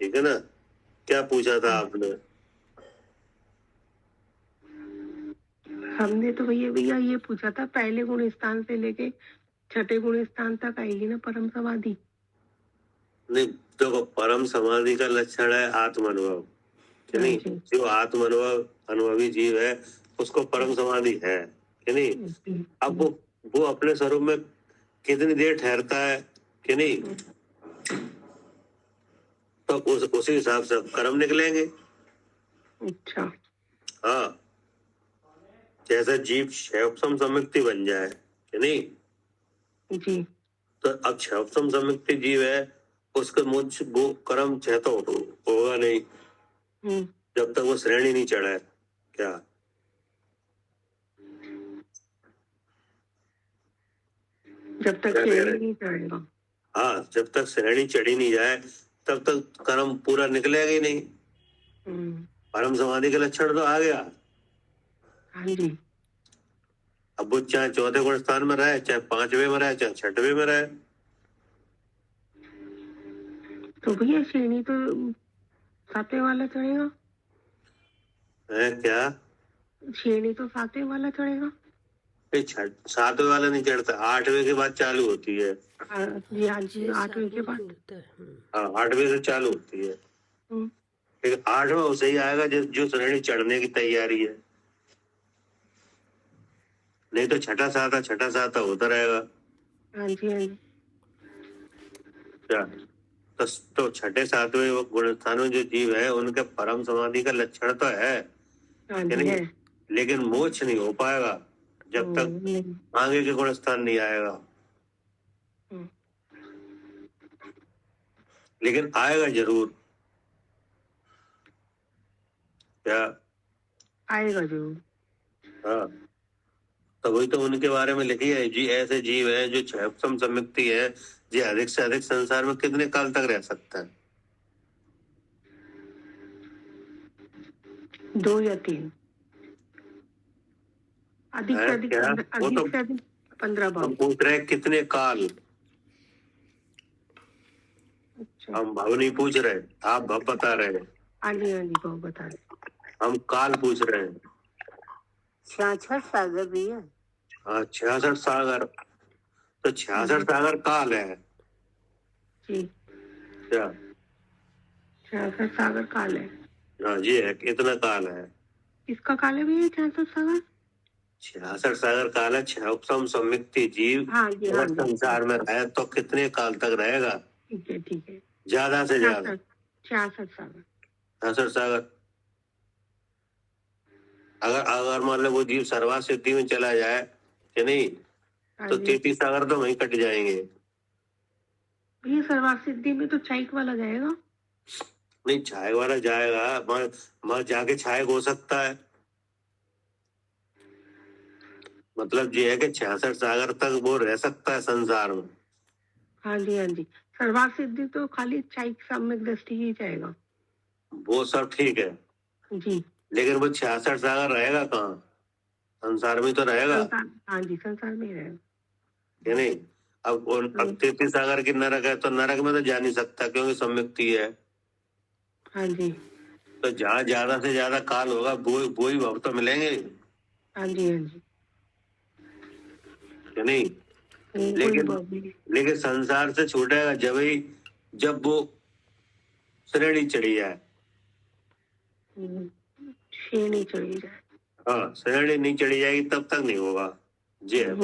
Speaker 1: ठीक है ना? क्या पूछा था आपने?
Speaker 5: हमने तो भैया ये पूछा था, पहले गुण स्थान से लेके छठे गुण स्थान तक आएगी ना परम समाधि?
Speaker 1: नहीं, देखो परम समाधि का लक्षण है आत्म अनुभव, कि नहीं? जो आत्म अनुभव अनुभवी जीव है उसको परम समाधि है, कि नहीं? अब वो अपने स्वरूप में कितनी देर ठहरता है, कि नहीं? तो उसी हिसाब से कर्म निकलेंगे।
Speaker 5: अच्छा।
Speaker 1: हाँ, जैसे जीव क्षयोपम सम्यक्ति बन जाए, कि नहीं?
Speaker 5: जी।
Speaker 1: तो अब क्षयोपम सम्यक्ति जीव है, उसका मुझ वो कर्म चाहता होगा नहीं जब तक वो श्रेणी नहीं चढ़ा है। क्या?
Speaker 5: जब तक श्रेणी नहीं चढ़ेगा।
Speaker 1: हाँ, जब तक श्रेणी चढ़ी नहीं जाए तब तक कर्म पूरा निकलेगा ही नहीं। परम समाधि का लक्षण तो आ गया।
Speaker 5: हाँ जी।
Speaker 1: अब वो चाहे चौथे गुण स्थान में रहे, चाहे पांचवे में रहे, चाहे छठवे में रहे।
Speaker 5: तो भैया श्रेणी तो सातवें वाला चढ़ेगा
Speaker 1: है क्या?
Speaker 5: श्रेणी तो सातवें वाला चढ़ेगा।
Speaker 1: सातवें वाला नहीं चढ़ता, आठवें के बाद चालू होती है।
Speaker 5: जी हाँ जी, आठवें के बाद।
Speaker 1: हाँ, आठवें से चालू होती है। लेकिन आठवें उसे ही आएगा जो श्रेणी चढ़ने की तैयारी है, नहीं तो छठा साता होता रहेगा।
Speaker 5: हाँ जी, हाँ जी।
Speaker 1: क्या? तो छठे सातवें गुण स्थान में जो जीव है उनके परम समाधि का लक्षण तो है,
Speaker 5: हाँ जी है।
Speaker 1: लेकिन मोक्ष नहीं हो पाएगा जब तक आगे के गुण स्थान नहीं आएगा। लेकिन आएगा जरूर। क्या?
Speaker 5: आएगा जरूर।
Speaker 1: हाँ, तो वही तो उनके बारे में लिखी है जी, ऐसे जीव है जो क्षयोपम सम्यक्ति है, जो अधिक से अधिक संसार में कितने काल तक रह सकता है?
Speaker 5: 2 या 3। अधिक से अधिक 15 बार।
Speaker 1: हम पूछ रहे कितने काल।
Speaker 5: अच्छा।
Speaker 1: हम भाव नहीं पूछ रहे, आप भाव बता रहे हैं।
Speaker 5: हाँ जी, हाँ जी, भाव बता रहे।
Speaker 1: हम काल पूछ रहे हैं।
Speaker 3: 66 सागर भी है।
Speaker 1: हाँ, 66 सागर। तो 66 सागर काल है
Speaker 5: जी।
Speaker 1: क्या?
Speaker 5: 66 सागर काल है।
Speaker 1: हाँ जी है, कितना काल है?
Speaker 5: किसका काल है भैया 66 सागर?
Speaker 1: 66 सागर काल है क्षयोपम सम्यक्ति जीव।
Speaker 5: हाँ जी, हाँ जी।
Speaker 1: संसार में रहे तो कितने काल तक रहेगा?
Speaker 5: ठीक है, ठीक है।
Speaker 1: ज्यादा से ज्यादा
Speaker 5: 66 सागर।
Speaker 1: 66 सागर। अगर मान लो वो जीव सर्वात सिद्धि में चला जाए, कि नहीं, तो 33 सागर तो वहीं कट जाएंगे।
Speaker 5: ये सर्वात सिद्धि में तो छाइक वाला जाएगा।
Speaker 1: नहीं, छाए वाला जाएगा, वहां जाके छायक हो सकता है। मतलब ये है कि 66 सागर तक वो रह सकता है संसार में।
Speaker 5: हाँ जी, हाँ जी। सर्वात सिद्धि तो खाली छाइक सम्यक दृष्टि ही जाएगा।
Speaker 1: वो सब ठीक है
Speaker 5: जी,
Speaker 1: लेकिन वो 66 सागर रहेगा कहाँ? संसार में तो रहेगा।
Speaker 5: हाँ जी, संसार में ही रहेगा,
Speaker 1: कि नहीं? अब 33 सागर की नरक है तो नरक में तो जा नहीं सकता क्योंकि सम्यक्ति है।
Speaker 5: हाँ जी।
Speaker 1: तो जहाँ ज्यादा से ज्यादा काल होगा वो ही भव तो मिलेंगे।
Speaker 5: हाँ जी, हाँ जी।
Speaker 1: कि नहीं? लेकिन संसार से छूटेगा जब वो श्रेणी चढ़ी जाए।
Speaker 5: श्रेणी चढ़ी जाए।
Speaker 1: हाँ, श्रेणी नहीं चढ़ी जाएगी तब तक नहीं होगा। जी है,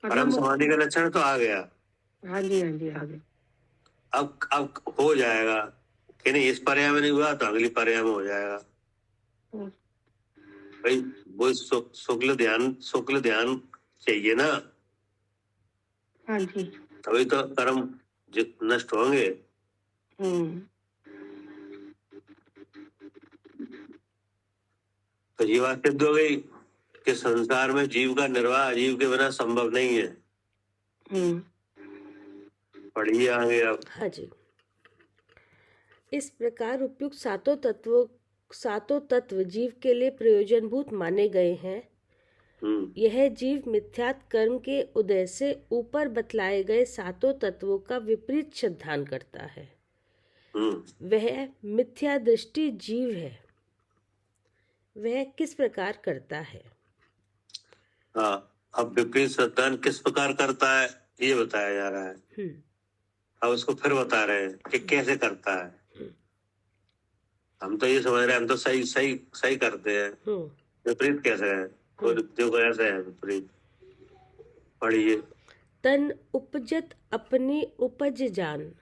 Speaker 1: परम समाधि का लक्षण तो आ गया।
Speaker 5: हाँ जी, हाँ जी, आ गया।
Speaker 1: अब हो जाएगा, कि नहीं? इस पर्याय में नहीं हुआ तो अगली पर्याय में हो जाएगा। भाई वो शुक्ल ध्यान चाहिए ना।
Speaker 5: हाँ जी।
Speaker 1: तभी तो कर्म नष्ट होंगे। तो ये बात सिद्ध हो गई कि संसार में जीव का निर्वाह जीव के बिना संभव नहीं है। पढ़िए आगे अब।
Speaker 3: हाँ जी। इस प्रकार उपयुक्त सातों तत्व जीव के लिए प्रयोजनभूत माने गए हैं। यह जीव मिथ्यात्व कर्म के उदय से ऊपर बतलाए गए सातों तत्वों का विपरीत सिद्धांत करता है। वह मिथ्या दृष्टि जीव है। वह किस प्रकार करता है?
Speaker 1: हाँ, अब विपरीत सिद्धांत किस प्रकार करता है ये बताया जा रहा है। अब उसको फिर बता रहे हैं कि कैसे करता है। हम तो ये समझ रहे हैं, हम तो सही सही सही करते हैं, विपरीत कैसे है? और जो कैसे है विपरीत, पढ़िए।
Speaker 3: तन उपजत अपनी उपज जान,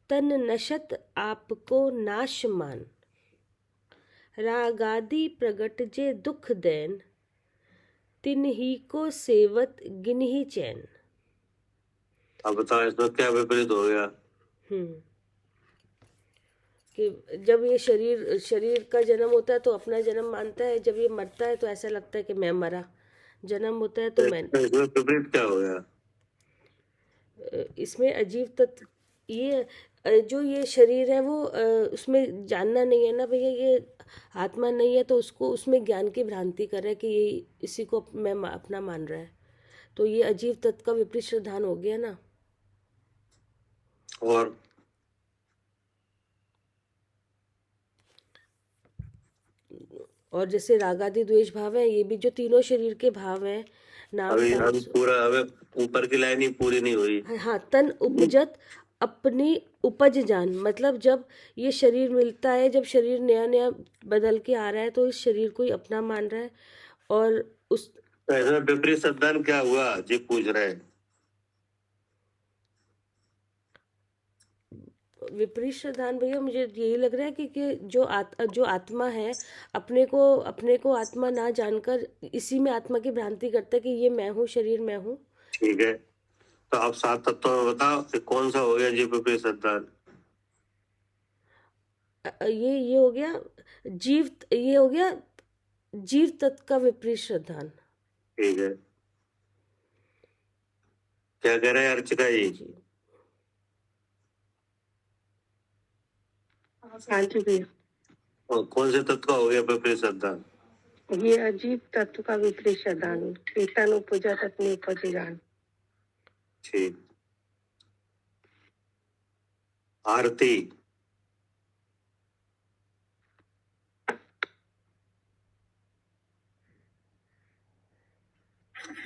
Speaker 3: तन नशत आपको नाश मान, रागादि प्रगट जे दुख दैन, तिन्ही को सेवत गिनहि चैन।
Speaker 1: अब बताओ इसमें क्या विपरीत हो गया?
Speaker 3: कि जब ये शरीर का जन्म होता है तो अपना जन्म मानता है, जब ये मरता है तो ऐसा लगता है कि मैं मरा। जन्म होता है तो मैं,
Speaker 1: इसमें विपरीत क्या हो गया?
Speaker 3: इसमें अजीब तत्व ये जो ये शरीर है वो उसमें जानना नहीं है ना भैया, ये आत्मा नहीं है, तो उसको उसमें ज्ञान की भ्रांति कर रहा है कि ये इसी को मैं अपना मान रहा है। तो ये अजीब तत्व का विपरीत सिद्धांत हो गया ना। और जैसे रागादि द्वेष भाव है, ये भी जो तीनों शरीर के भाव हैं, नाम
Speaker 1: अभी पूरा हमें ऊपर की लाइन ही पूरी नहीं हुई।
Speaker 3: हाँ, तन उपजत अपनी उपज जान, मतलब जब ये शरीर मिलता है, जब शरीर नया नया बदल के आ रहा है तो इस शरीर को ही अपना मान रहा है। और उस
Speaker 1: तो विपरीत सिद्धांत क्या हुआ जी पूछ रहे हैं?
Speaker 3: विपरीत सिद्धांत भैया मुझे यही लग रहा है कि जो आत्मा है अपने को आत्मा ना जानकर इसी में आत्मा की भ्रांति करता है कि ये मैं हूँ, शरीर मैं हूँ।
Speaker 1: ठीक है, तो अब सात तत्वों में बताओ कि कौन सा हो गया जी विपरीत सिद्धांत?
Speaker 3: ये हो गया जीव, ये हो गया जीव तत्व का विपरीत सिद्धांत।
Speaker 1: ठीक है, क्या कह रहे हैं अर्चिका जी? और कौन से तत्व का हो गया विपरीत सिद्धांत?
Speaker 5: ये अजीब तत्व का विपरीत सिद्धांत, कीर्तन उपजत अपनी उपज जान।
Speaker 1: ठीक, आरती।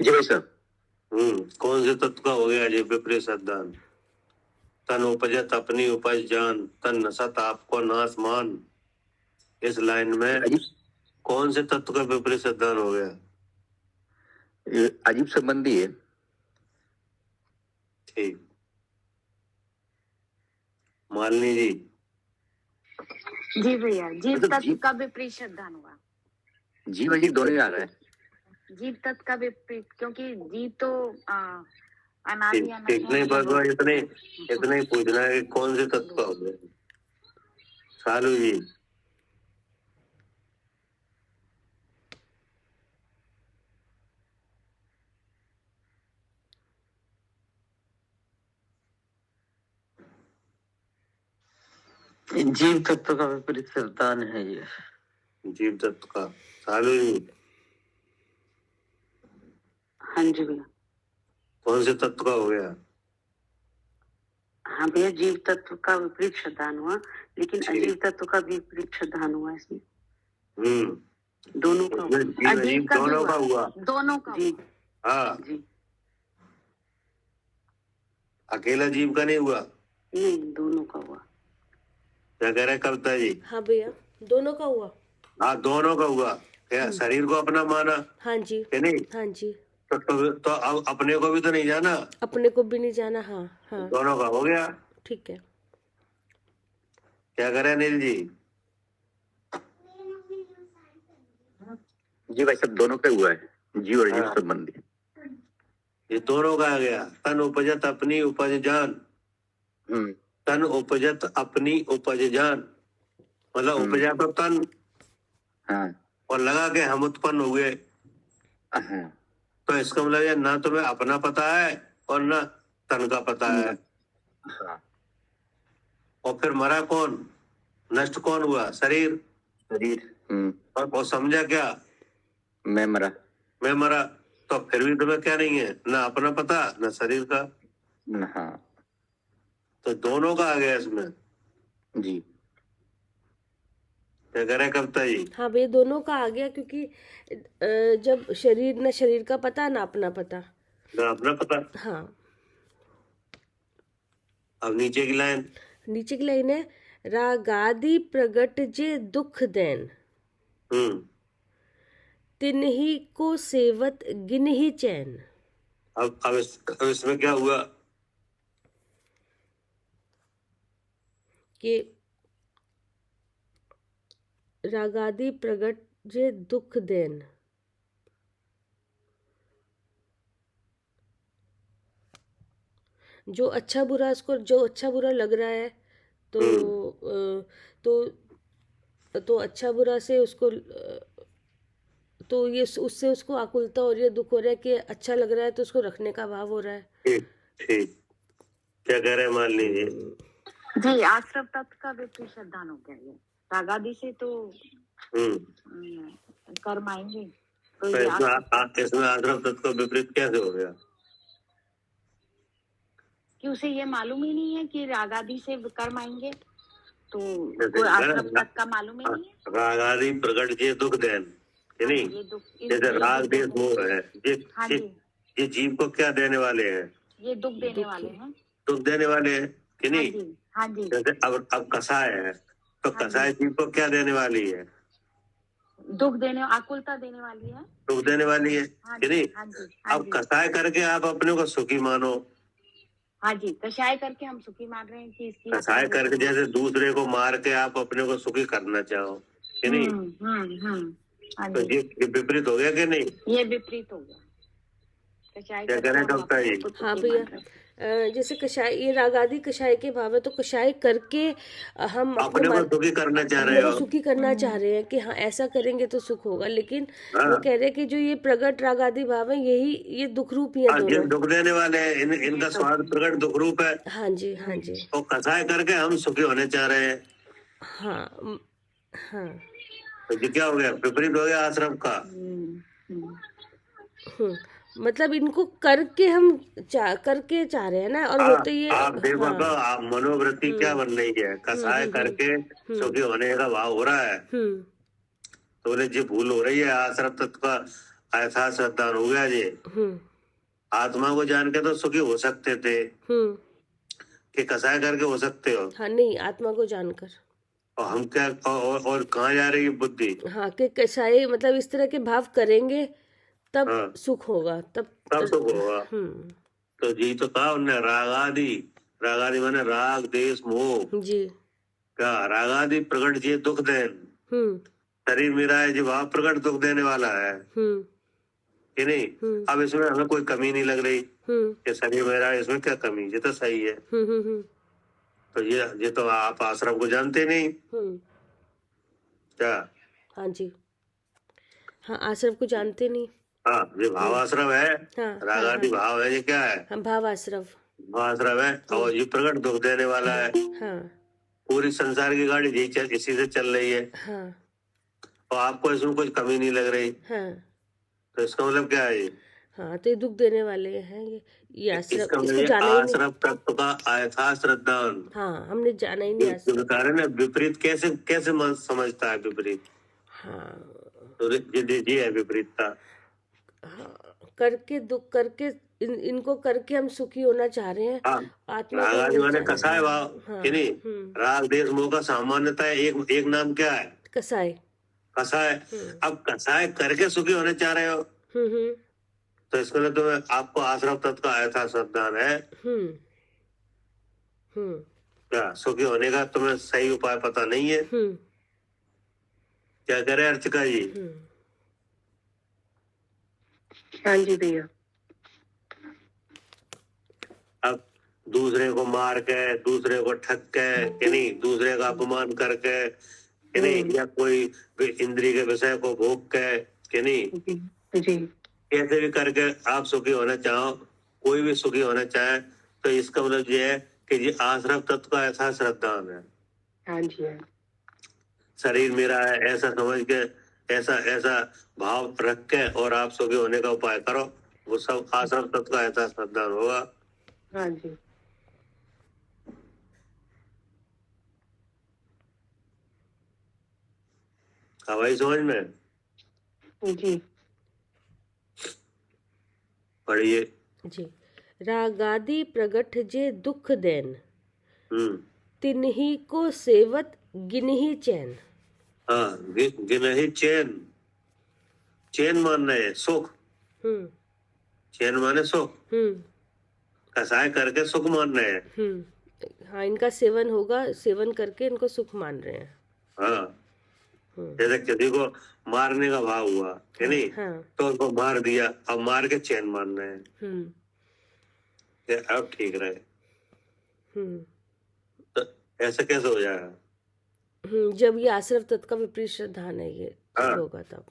Speaker 6: जी भाई साहब।
Speaker 1: कौन से तत्व का हो गया जी विपरीत सिद्धांत? तन उपजत अपनी उपज जान, तन नसत आपको नाश मान। इस लाइन में कौन से तत्व का विपरीत सिद्धांत हो गया?
Speaker 6: अजीब संबंधी है।
Speaker 1: ठीक, मालिनी जी।
Speaker 4: जी भैया, जीव तत्व का विपरीत सिद्धांत हुआ।
Speaker 6: जीव अजीब दोनों आ रहा है।
Speaker 4: जीव तत्व का विपरीत, क्योंकि जीव तो अनादि
Speaker 1: नहीं भगवान, इतने ही पूछना है कि कौन से तत्व का हो गया। सालू जी।
Speaker 7: जीव तत्व का विपरीत सिद्धांत है ये।
Speaker 1: जीव तत्व का, सालू जी।
Speaker 2: हाँ जी भैया।
Speaker 1: कौन से तत्व का हो गया?
Speaker 2: हाँ भैया, जीव तत्व का विपरीत सिद्धांत हुआ, लेकिन अजीव तत्व का विपरीत सिद्धांत हुआ इसमें। दोनों का हुआ।
Speaker 1: अजीब दोनों का हुआ।
Speaker 4: दोनों का
Speaker 2: जी।
Speaker 1: हाँ
Speaker 2: जी,
Speaker 1: अकेला जीव का नहीं हुआ।
Speaker 2: नहीं, दोनों का हुआ।
Speaker 1: क्या कह रहे हैं कविता जी?
Speaker 3: हाँ भैया, दोनों का हुआ।
Speaker 1: हाँ, दोनों का हुआ। क्या शरीर को अपना माना?
Speaker 3: हाँ जी।
Speaker 1: कि नहीं?
Speaker 3: हाँ जी।
Speaker 1: तो अब अपने को भी तो नहीं जाना।
Speaker 3: अपने को भी नहीं जाना। हाँ हाँ,
Speaker 1: दोनों का हो गया।
Speaker 3: ठीक है।
Speaker 1: क्या करे अनिल जी?
Speaker 6: जी भाई साहब, दोनों का हुआ है, जीव और जीव संबंधी।
Speaker 1: ये दोनों का आ गया। तन उपजत अपनी उपज जान, तन उपजत अपनी उपज जान, मतलब उपजा तो तन, और लगा के हम उत्पन्न हुए। तो इसका मतलब ये ना तुम्हें अपना पता है और ना तन का पता है।
Speaker 6: हाँ,
Speaker 1: और फिर मरा कौन, नष्ट कौन हुआ, शरीर।
Speaker 6: शरीर।
Speaker 1: और समझा क्या,
Speaker 6: मैं मरा।
Speaker 1: मैं मरा। तो फिर भी तुम्हें क्या नहीं है, ना अपना पता ना शरीर का।
Speaker 6: हाँ
Speaker 1: तो दोनों का आ गया इसमें।
Speaker 6: जी।
Speaker 1: क्या कह रहे कविता जी।
Speaker 3: हाँ भैया, दोनों का आ गया, क्योंकि जब शरीर, ना शरीर का पता ना अपना पता।
Speaker 1: ना अपना पता।
Speaker 3: हाँ।
Speaker 1: अब नीचे की लाइन,
Speaker 3: नीचे की लाइन है, रागादि प्रगट जे दुख देन, तिन्ही को सेवत गिनहि चैन।
Speaker 1: अब इसमें क्या हुआ
Speaker 3: कि रागादि प्रगट जे दुख देन, जो अच्छा बुरा, उसको जो अच्छा बुरा लग रहा है, तो अच्छा बुरा से उसको, तो ये उससे उसको आकुलता हो रही है, दुख हो रहा है कि अच्छा लग रहा है तो उसको रखने का भाव हो रहा है।
Speaker 1: ठीक ठीक, क्या कह रहे हैं मान लीजिए
Speaker 4: जी, आश्रव तत्व का विपरीत श्रद्धान हो गया ये। रागादि से तो कर्म आएंगे, तो ये
Speaker 1: इसमें आश्रव तत्व का विपरीत कैसे हो गया,
Speaker 4: कि उसे ये मालूम ही नहीं है कि रागादि से कर्म आएंगे, तो कोई आश्रव तत्व का मालूम ही नहीं है।
Speaker 1: रागादि प्रगट जे दुख देन, नहीं, जैसे राग देश मोह है, ये जीव को क्या देने वाले हैं,
Speaker 4: ये दुख देने वाले हैं,
Speaker 1: दुख देने वाले हैं कि नहीं।
Speaker 4: हाँ जी।
Speaker 1: जैसे अब कसाय है, तो कसाय जीव को क्या देने वाली है,
Speaker 4: दुख देने, आकुलता देने वाली है,
Speaker 1: दुख देने वाली है कि नहीं। अब कसाय करके आप अपने को सुखी मानो।
Speaker 4: हाँ जी, कषाय करके हम सुखी मान रहे हैं कि इसकी,
Speaker 1: कसाय करके जैसे दूसरे को मार के आप अपने को सुखी करना चाहो कि नहीं। तो ये विपरीत हो गया कि नहीं,
Speaker 4: ये विपरीत हो गया। कषाय
Speaker 1: क्या करें डॉक्टर जी।
Speaker 3: हाँ भैया, जैसे कषाय, ये रागादि कषाय के भाव है, तो कषाय करके हम
Speaker 1: अपने को सुखी करना चाह रहे हो,
Speaker 3: सुखी करना चाह रहे हैं कि हाँ ऐसा करेंगे तो सुख होगा, लेकिन वो कह रहे हैं कि जो ये प्रगट रागादि भाव है, यही ये दुख रूप ही है दोनों,
Speaker 1: दुख देने वाले हैं, इनका स्वाद प्रगट दुख रूप है।
Speaker 3: हाँ जी, हाँ जी।
Speaker 1: तो कसाय करके हम सुखी होने चाह रहे हैं।
Speaker 3: हाँ हाँ।
Speaker 1: तो ये क्या हो गया, विपरीत हो गया आश्रम का।
Speaker 3: मतलब इनको करके हम करके चाह रहे हैं ना, और होते ये
Speaker 1: आप देखो आप मनोवृत्ति क्या बन रही है, कसाय करके सुखी होने का भाव हो रहा है। तो बोले जी भूल हो रही है, आश्रम तत्व का ऐसा श्रद्धान हो गया जी। आत्मा को जान के तो सुखी हो सकते थे, कि कसाय करके हो सकते हो।
Speaker 3: हाँ नहीं, आत्मा को जानकर।
Speaker 1: और हम क्या, और कहाँ जा रही है बुद्धि।
Speaker 3: हाँ, कि कसाई मतलब इस तरह के भाव करेंगे तब सुख होगा, तब
Speaker 1: सुख होगा। तो जी तो कहा उन्होंने, रागादि माने राग देश मोह
Speaker 3: जी।
Speaker 1: क्या, रागादि प्रगट जे दुख देन, शरीर मेरा है जो भाव प्रगट दुख देने वाला है कि नहीं। अब इसमें हमें कोई कमी नहीं लग रही कि शरीर मेरा है, इसमें क्या कमी, ये तो सही है। तो ये तो आप आश्रम को जानते नहीं क्या।
Speaker 3: हाँ जी, हाँ आश्रम को जानते नहीं।
Speaker 1: हाँ, ये भाव आश्रम है। रागादि भाव है, ये क्या है,
Speaker 3: हाँ भाव आश्रम,
Speaker 1: भाव आश्रम है। और ये प्रगट दुख देने वाला है।
Speaker 3: हाँ,
Speaker 1: पूरी संसार की गाड़ी इसी से चल रही है।
Speaker 3: हाँ,
Speaker 1: और आपको इसमें कुछ कमी नहीं लग रही।
Speaker 3: हाँ,
Speaker 1: तो इसका मतलब क्या है,
Speaker 3: हाँ तो ये दुख देने वाले हैं, ये आश्रम,
Speaker 1: इसका
Speaker 3: इसको जाना ही नहीं।
Speaker 1: आश्रम तत्व का आयथा श्रद्धान,
Speaker 3: हाँ हमने जाना ही नहीं आश्रम।
Speaker 1: बता रहे ना, विपरीत कैसे कैसे मन समझता है विपरीत।
Speaker 3: हाँ,
Speaker 1: तो ये है विपरीतता।
Speaker 3: हाँ, करके दुख करके इनको करके हम सुखी होना चाह रहे हैं। आत्मा
Speaker 1: रागादि माने कसाय भाव कि नहीं। राग देश मोह का सामान्यता एक नाम क्या है,
Speaker 3: कसाय।
Speaker 1: कसाय। अब कसाय करके सुखी होने चाह रहे हो, तो इसके लिए तुम्हें आपको आश्रम तत्व का ऐसा श्रद्धान है। क्या सुखी होने का तुम्हें सही उपाय पता नहीं है। क्या करे अर्चिका जी।
Speaker 5: हाँ जी भैया।
Speaker 1: अब दूसरे को मार के, दूसरे को ठग के कि नहीं, दूसरे का अपमान करके कि नहीं, या कोई इंद्रिय के विषय को भोग के कि नहीं,
Speaker 5: जी।
Speaker 1: कैसे भी करके आप सुखी होना चाहो, कोई भी सुखी होना चाहे, तो इसका मतलब ये है कि ये आश्रम तत्व का ऐसा श्रद्धान है,
Speaker 5: हाँ जी हाँ।
Speaker 1: शरीर मेरा है ऐसा समझ के ऐसा ऐसा भाव रख के और आप सुखी होने का उपाय करो, वो सब आश्रम तत्व का ऐसा श्रद्धान होगा।
Speaker 5: हाँ जी।
Speaker 1: हवाई समझ में
Speaker 5: जी
Speaker 1: पढ़िए।
Speaker 3: जी। रागादि प्रगट जे दुख देन, तिन्ही को सेवत गिनही चैन।
Speaker 1: हाँ, गिनही चैन, चैन मानना है सुख, चैन माने सुख, कसाय करके सुख मानना है।
Speaker 3: हाँ, इनका सेवन होगा, सेवन करके इनको सुख मान रहे हैं।
Speaker 1: हाँ, जैसे किसी को मारने का भाव हुआ है नहीं,
Speaker 3: हाँ।
Speaker 1: तो उनको मार दिया, अब मार के चैन मानना है कि अब ठीक रहे। तो ऐसा कैसे हो जाएगा?
Speaker 3: जब ये आश्रव तत्व का विपरीत श्रद्धान है, ये
Speaker 1: हाँ।
Speaker 3: होगा तब।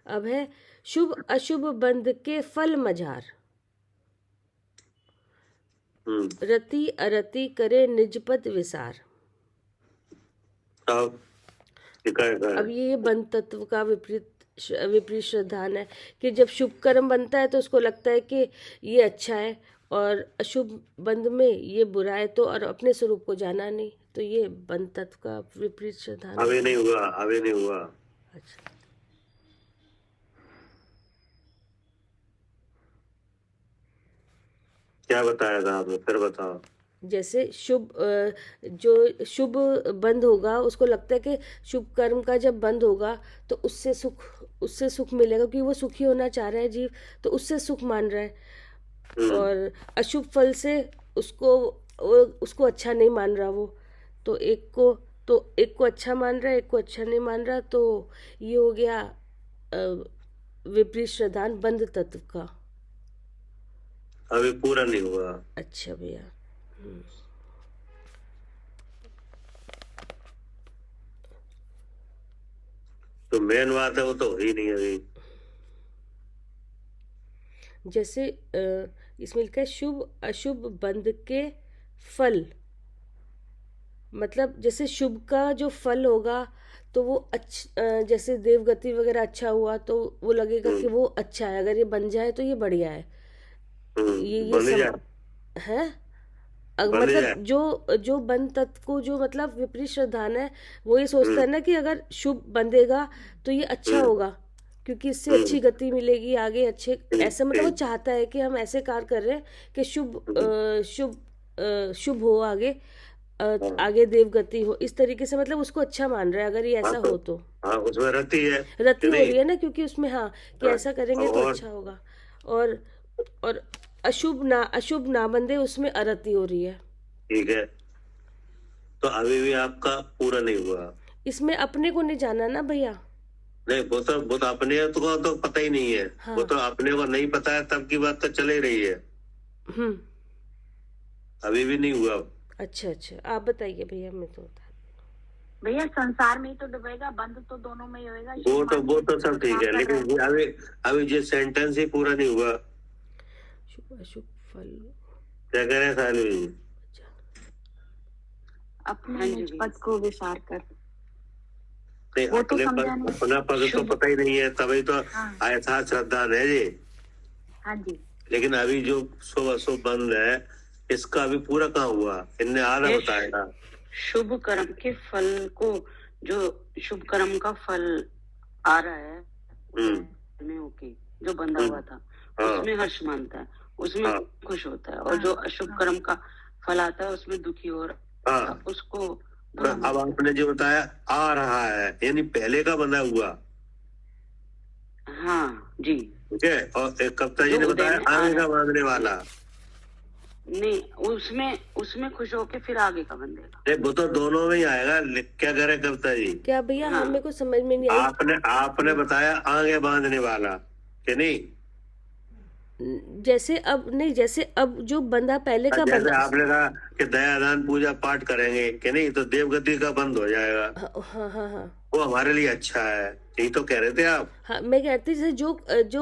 Speaker 1: अब
Speaker 3: है शुभ अशुभ बंध के फल मझार, रति अरति करे निजपद विसार। अब ये बंध तत्व का विपरीत श्रद्धान है कि जब शुभ कर्म बनता है तो उसको लगता है कि ये अच्छा है, और अशुभ बंध में ये बुरा है, तो और अपने स्वरूप को जाना नहीं, तो ये बंध तत्व का विपरीत श्रद्धान है।
Speaker 1: अभी नहीं हुआ, अभी नहीं हुआ।
Speaker 3: अच्छा,
Speaker 1: क्या बताया था आपने, फिर बताओ।
Speaker 3: जैसे जो शुभ बंद होगा, उसको लगता है कि शुभ कर्म का जब बंद होगा तो उससे सुख मिलेगा, क्योंकि वो सुखी होना चाह रहा है जीव, तो उससे सुख मान रहा है। और अशुभ फल से उसको अच्छा नहीं मान रहा वो, तो एक को अच्छा मान रहा है, एक को अच्छा नहीं मान रहा, तो ये हो गया विपरीत श्रद्धान बंध तत्व का।
Speaker 1: अभी पूरा नहीं हुआ।
Speaker 3: अच्छा भैया।
Speaker 1: तो मेन बात है वो तो ही नहीं अभी।
Speaker 3: जैसे इसमें लिखा है शुभ अशुभ बंध के फल, मतलब जैसे शुभ का जो फल होगा तो वो जैसे देवगति वगैरह अच्छा हुआ तो वो लगेगा कि वो अच्छा है, अगर ये बन जाए तो ये बढ़िया है। ये है मतलब जो बंध तत्व को जो मतलब विपरीत श्रद्धान है, वो ये सोचता है ना कि अगर शुभ बंधेगा तो ये अच्छा होगा, क्योंकि इससे अच्छी गति मिलेगी आगे, अच्छे ऐसा मतलब वो चाहता है कि हम ऐसे कार्य कर रहे हैं कि शुभ हो आगे देवगति हो, इस तरीके से मतलब उसको अच्छा मान रहा है अगर ये ऐसा हो तो।
Speaker 1: उसमें रति हो
Speaker 3: रही है ना, क्योंकि उसमें कि ऐसा करेंगे तो अच्छा होगा, और अशुभ ना बंधे उसमें अरति हो रही है।
Speaker 1: ठीक है, तो अभी भी आपका पूरा नहीं हुआ।
Speaker 3: इसमें अपने को नहीं जाना ना भैया।
Speaker 1: नहीं, वो तो अपने तो पता ही नहीं है। हाँ। वो तो अपने को नहीं पता है, तब की बात तो चल ही रही है। अभी भी नहीं हुआ।
Speaker 3: अच्छा, आप बताइए भैया। मैं तो
Speaker 4: भैया संसार में ही तो डूबेगा, बंद तो दोनों में ही होएगा।
Speaker 1: वो तो सब ठीक है, लेकिन अभी ये सेंटेंस ही पूरा नहीं हुआ।
Speaker 3: शुभ अशुभ फल
Speaker 1: क्या कह रहे हैं सालू जी?
Speaker 4: अपने निज पद को विसार कर।
Speaker 1: अपना पद तो पता ही नहीं है, तभी तो ऐसा श्रद्धा है जी।
Speaker 4: हाँ जी।
Speaker 1: लेकिन अभी जो शुभ अशुभ बंद है, इसका अभी पूरा कहाँ हुआ? इनने आधा बताया।
Speaker 2: शुभ कर्म के फल को, जो शुभ कर्म का फल आ रहा है में होके जो बंधा हुआ था, उसमें हर्ष मानता है, उसमें खुश होता है, और जो अशुभ कर्म का फल आता है उसमें दुखी हो रहा है, उसको।
Speaker 1: अब आपने जो बताया आ रहा है, यानी पहले का बंधा हुआ।
Speaker 2: हाँ जी,
Speaker 1: ठीक है। और एक कविता जी ने बताया आगे का बांधने वाला।
Speaker 2: नहीं, उसमें खुश होके फिर आगे का बंधेगा।
Speaker 1: नहीं, वो तो दोनों में ही आएगा। क्या करे कविता जी?
Speaker 3: क्या भैया? हमें को समझ में नहीं आया।
Speaker 1: आपने बताया आगे बांधने वाला कि नहीं?
Speaker 3: जैसे अब नहीं, जैसे अब जो बंदा पहले का
Speaker 1: जैसे
Speaker 3: बंदा,
Speaker 1: आपने कहा कि दयादान पूजा पाठ करेंगे कि नहीं, तो देवगति का बंद हो जाएगा,
Speaker 3: हाँ हाँ हाँ
Speaker 1: वो हमारे लिए अच्छा है, यही तो कह रहे थे आप।
Speaker 3: हाँ, मैं कहती जैसे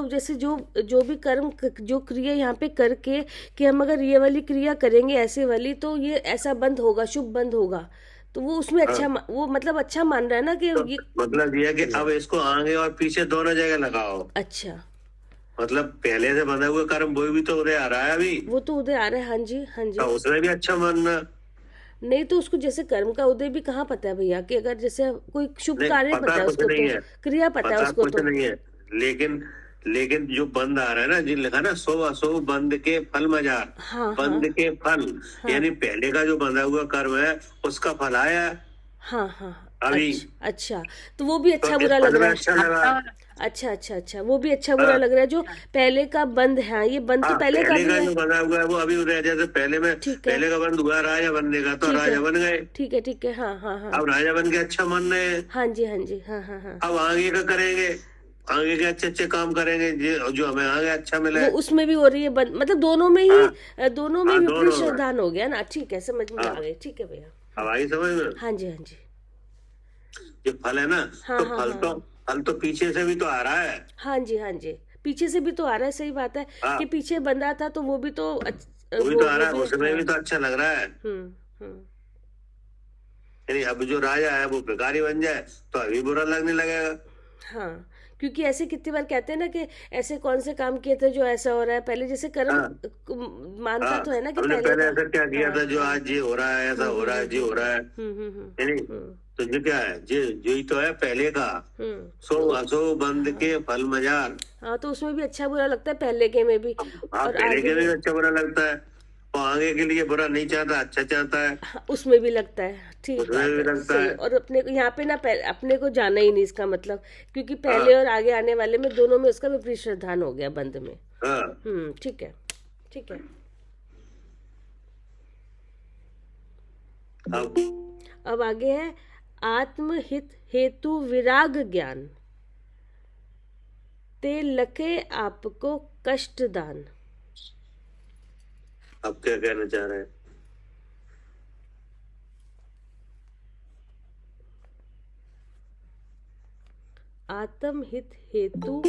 Speaker 3: जैसे जो भी कर्म जो क्रिया यहाँ पे करके कि हम अगर ये वाली क्रिया करेंगे ऐसे वाली, तो ये ऐसा बंद होगा, शुभ बंद होगा, तो वो उसमें अच्छा वो मतलब अच्छा मान रहा है ना कि
Speaker 1: तो
Speaker 3: ये
Speaker 1: मतलब ये है कि अब इसको आगे और पीछे दोनों जगह लगाओ।
Speaker 3: अच्छा,
Speaker 1: मतलब पहले से बंधा हुआ कर्म वो भी तो उदय आ रहा है अभी,
Speaker 3: वो तो उदय आ रहा है। हाँ जी, हाँ जी।
Speaker 1: तो उसमें भी अच्छा मानना।
Speaker 3: नहीं तो उसको जैसे कर्म का उदय भी कहाँ पता है भैया, कि अगर जैसे कोई शुभ
Speaker 1: नहीं,
Speaker 3: कार्य
Speaker 1: पता
Speaker 3: पता है
Speaker 1: कुछ
Speaker 3: उसको,
Speaker 1: नहीं
Speaker 3: तो
Speaker 1: है,
Speaker 3: क्रिया पता है
Speaker 1: पता
Speaker 3: उसको,
Speaker 1: कुछ
Speaker 3: तो
Speaker 1: नहीं है, लेकिन लेकिन जो बंद आ रहा है ना, जिन लिखा ना शुभ अशुभ बंद के फल मजार,
Speaker 3: हाँ हाँ
Speaker 1: बंद के फल,
Speaker 3: हाँ
Speaker 1: यानी पहले का जो बंधा हुआ कर्म है उसका फल आया
Speaker 3: हाँ हाँ।
Speaker 1: अभी,
Speaker 3: अच्छा अच्छा, तो वो भी
Speaker 1: तो
Speaker 3: अच्छा
Speaker 1: इस
Speaker 3: बुरा
Speaker 1: फल
Speaker 3: लग
Speaker 1: में
Speaker 3: रहा
Speaker 1: अच्छा
Speaker 3: है।
Speaker 1: लगा।
Speaker 3: अच्छा अच्छा अच्छा, वो भी अच्छा बुरा
Speaker 1: हाँ
Speaker 3: लग रहा है जो पहले का बंद है। ये बंद तो
Speaker 1: हाँ,
Speaker 3: पहले का
Speaker 1: पहले
Speaker 3: भी
Speaker 1: का
Speaker 3: है।
Speaker 1: जो बंधा हुआ है वो अभी उदय, जैसे पहले में
Speaker 3: ठीक है,
Speaker 1: पहले का बंद हुआ राजा बनने का, तो
Speaker 3: ठीक है,
Speaker 1: राजा बन गए,
Speaker 3: ठीक है, ठीक है। हाँ हाँ हाँ
Speaker 1: अब राजा बन के अच्छा मान रहे हैं।
Speaker 3: हाँ जी, हाँ जी, हाँ हाँ हाँ।
Speaker 1: अब आगे का करेंगे, आगे के अच्छे अच्छे काम करेंगे जो हमें आगे अच्छा मिले।
Speaker 3: वो उसमें भी हो रही है बंद, मतलब दोनों में ही,
Speaker 1: हाँ
Speaker 3: दोनों में
Speaker 1: हाँ,
Speaker 3: विपरीत
Speaker 1: दोनों में।
Speaker 3: श्रद्धान हो गया ना। ठीक है, समझ में
Speaker 1: हाँ,
Speaker 3: आ गई। ठीक है भैया।
Speaker 1: अब आई समझ में।
Speaker 3: हाँ जी, हाँ जी।
Speaker 1: ये फल है ना,
Speaker 3: हाँ
Speaker 1: तो
Speaker 3: हाँ हाँ
Speaker 1: फल तो पीछे से भी तो आ रहा है।
Speaker 3: हाँ जी, हाँ जी, पीछे से भी तो आ रहा है। सही बात है
Speaker 1: हाँ,
Speaker 3: कि पीछे बंदा था तो वो भी तो
Speaker 1: वो भी तो आ
Speaker 3: वो
Speaker 1: रहा है,
Speaker 3: भी
Speaker 1: उसमें
Speaker 3: हाँ।
Speaker 1: भी तो अच्छा लग रहा है।
Speaker 3: हम्म।
Speaker 1: यानी अब जो राजा है वो भिखारी बन जाए तो अभी बुरा लगने लगेगा।
Speaker 3: हाँ, क्योंकि ऐसे कितनी बार कहते हैं ना कि ऐसे कौन से काम किए थे जो ऐसा हो रहा है। पहले जैसे कर्म
Speaker 1: हाँ
Speaker 3: मानता
Speaker 1: हाँ,
Speaker 3: तो है ना कि
Speaker 1: हमने
Speaker 3: पहले
Speaker 1: पहले
Speaker 3: का।
Speaker 1: ऐसा क्या किया
Speaker 3: हाँ
Speaker 1: था जो
Speaker 3: हाँ।
Speaker 1: आज ये हो रहा है, ऐसा हो रहा है, जी हो रहा है, यानी
Speaker 3: हम्म।
Speaker 1: तो ये क्या है, जो ही तो है पहले का, सो
Speaker 3: तो
Speaker 1: असो बंद के फल मजार।
Speaker 3: हाँ, तो उसमें भी अच्छा बुरा लगता है, पहले के में भी
Speaker 1: हाँ,
Speaker 3: और
Speaker 1: पहले
Speaker 3: आगे
Speaker 1: के
Speaker 3: भी।
Speaker 1: भी अच्छा बुरा लगता है, और आगे के लिए बुरा नहीं चाहता, अच्छा चाहता है,
Speaker 3: हाँ, उसमें भी लगता है। ठीक
Speaker 1: उसमें
Speaker 3: बात
Speaker 1: भी
Speaker 3: है,
Speaker 1: लगता
Speaker 3: सही।
Speaker 1: है।
Speaker 3: और अपने को यहाँ पे ना अपने को जाना ही नहीं इसका मतलब, क्योंकि पहले
Speaker 1: हाँ
Speaker 3: और आगे आने वाले में दोनों में उसका विपरीत श्रद्धान हो गया बंद में।
Speaker 1: हाँ,
Speaker 3: ठीक है, ठीक है। अब आगे है आत्महित हेतु विराग ज्ञान, ते लखे आपको कष्ट दान।
Speaker 1: अब क्या कहना चाह रहे हैं।
Speaker 3: आत्महित हेतु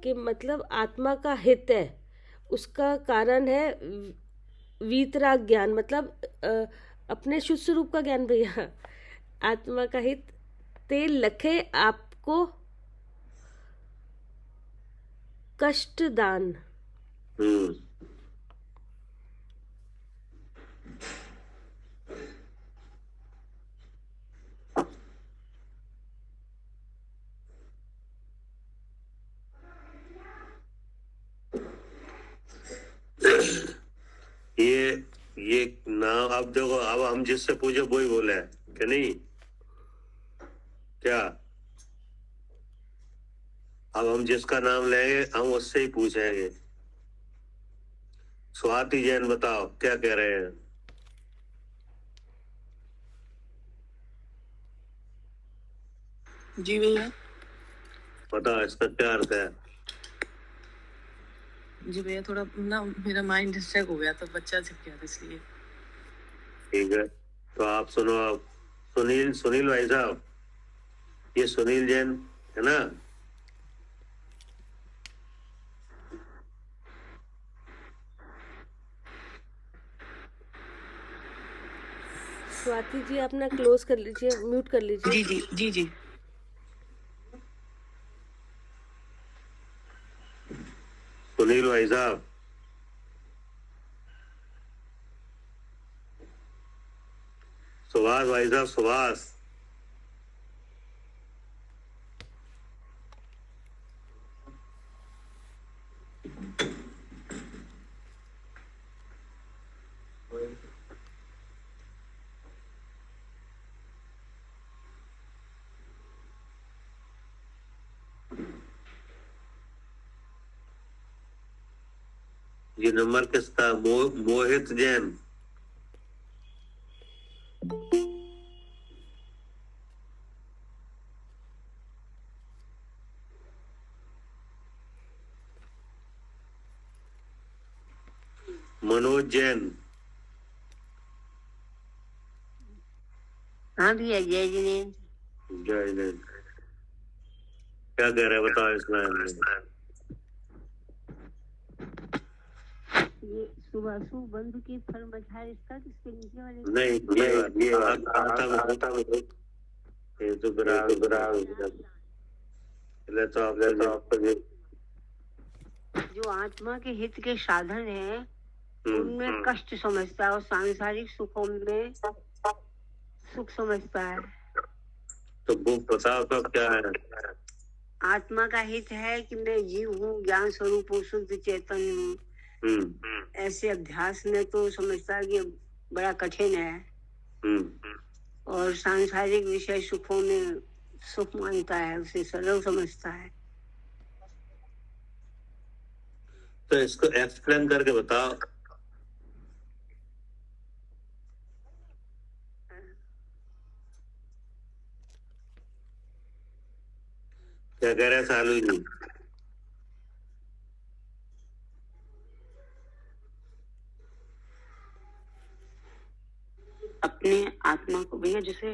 Speaker 3: के मतलब आत्मा का हित है, उसका कारण है वीतराग ज्ञान, मतलब अपने शुद्ध स्वरूप का ज्ञान भैया। आत्मा का हित ते लखे आपको कष्ट दान।
Speaker 1: हम्म, ये नाम अब देखो, अब हम जिससे पूछे वही बोले हैं कि नहीं, क्या अब हम जिसका नाम लेंगे हम उससे ही पूछेंगे। स्वाति जैन बताओ क्या कह रहे हैं।
Speaker 8: जी भैया।
Speaker 1: बताओ इसका क्या अर्थ है।
Speaker 8: जी भैया, थोड़ा ना मेरा माइंड डिस्ट्रैक्ट हो गया था, बच्चा जग गया था इसलिए।
Speaker 1: ठीक है, तो आप सुनो। आप सुनील भाई साहब, ये सुनील जैन है ना,
Speaker 3: स्वाति जी आप ना क्लोज कर लीजिए, म्यूट कर लीजिए।
Speaker 8: जी जी जी जी।
Speaker 1: सुनील भाई साहब, सुभाष भाई साहब, सुभाष, ये नंबर किसका। मोहित जैन। मनोज जैन।
Speaker 5: हाँ भैया, जय जिनेन्द्र।
Speaker 1: जय जैन क्या कह रहे हैं बताओ इस लाइन में।
Speaker 5: ये सुबासु बंधु की फल मझार इसका किसके नीचे वाले
Speaker 1: नहीं ये आता ये तो विराग तो आपको
Speaker 5: जो आत्मा के हित के साधन है उनमें कष्ट समझता है और सांसारिक सुखों में सुख समझता है।
Speaker 1: तो वो बताओ तो क्या है।
Speaker 5: आत्मा का हित है कि मैं जीव हूँ, ज्ञान स्वरूप हूँ, शुद्ध चेतन हूँ। ऐसे अभ्यास में तो समझता है कि बड़ा कठिन है और सांसारिक विषय सुखों में सुख मानता है, उसे सरल समझता है।
Speaker 1: तो इसको एक्सप्लेन करके बताओ। क्या कह रहे हैं सालू जी।
Speaker 2: अपने आत्मा को भैया जैसे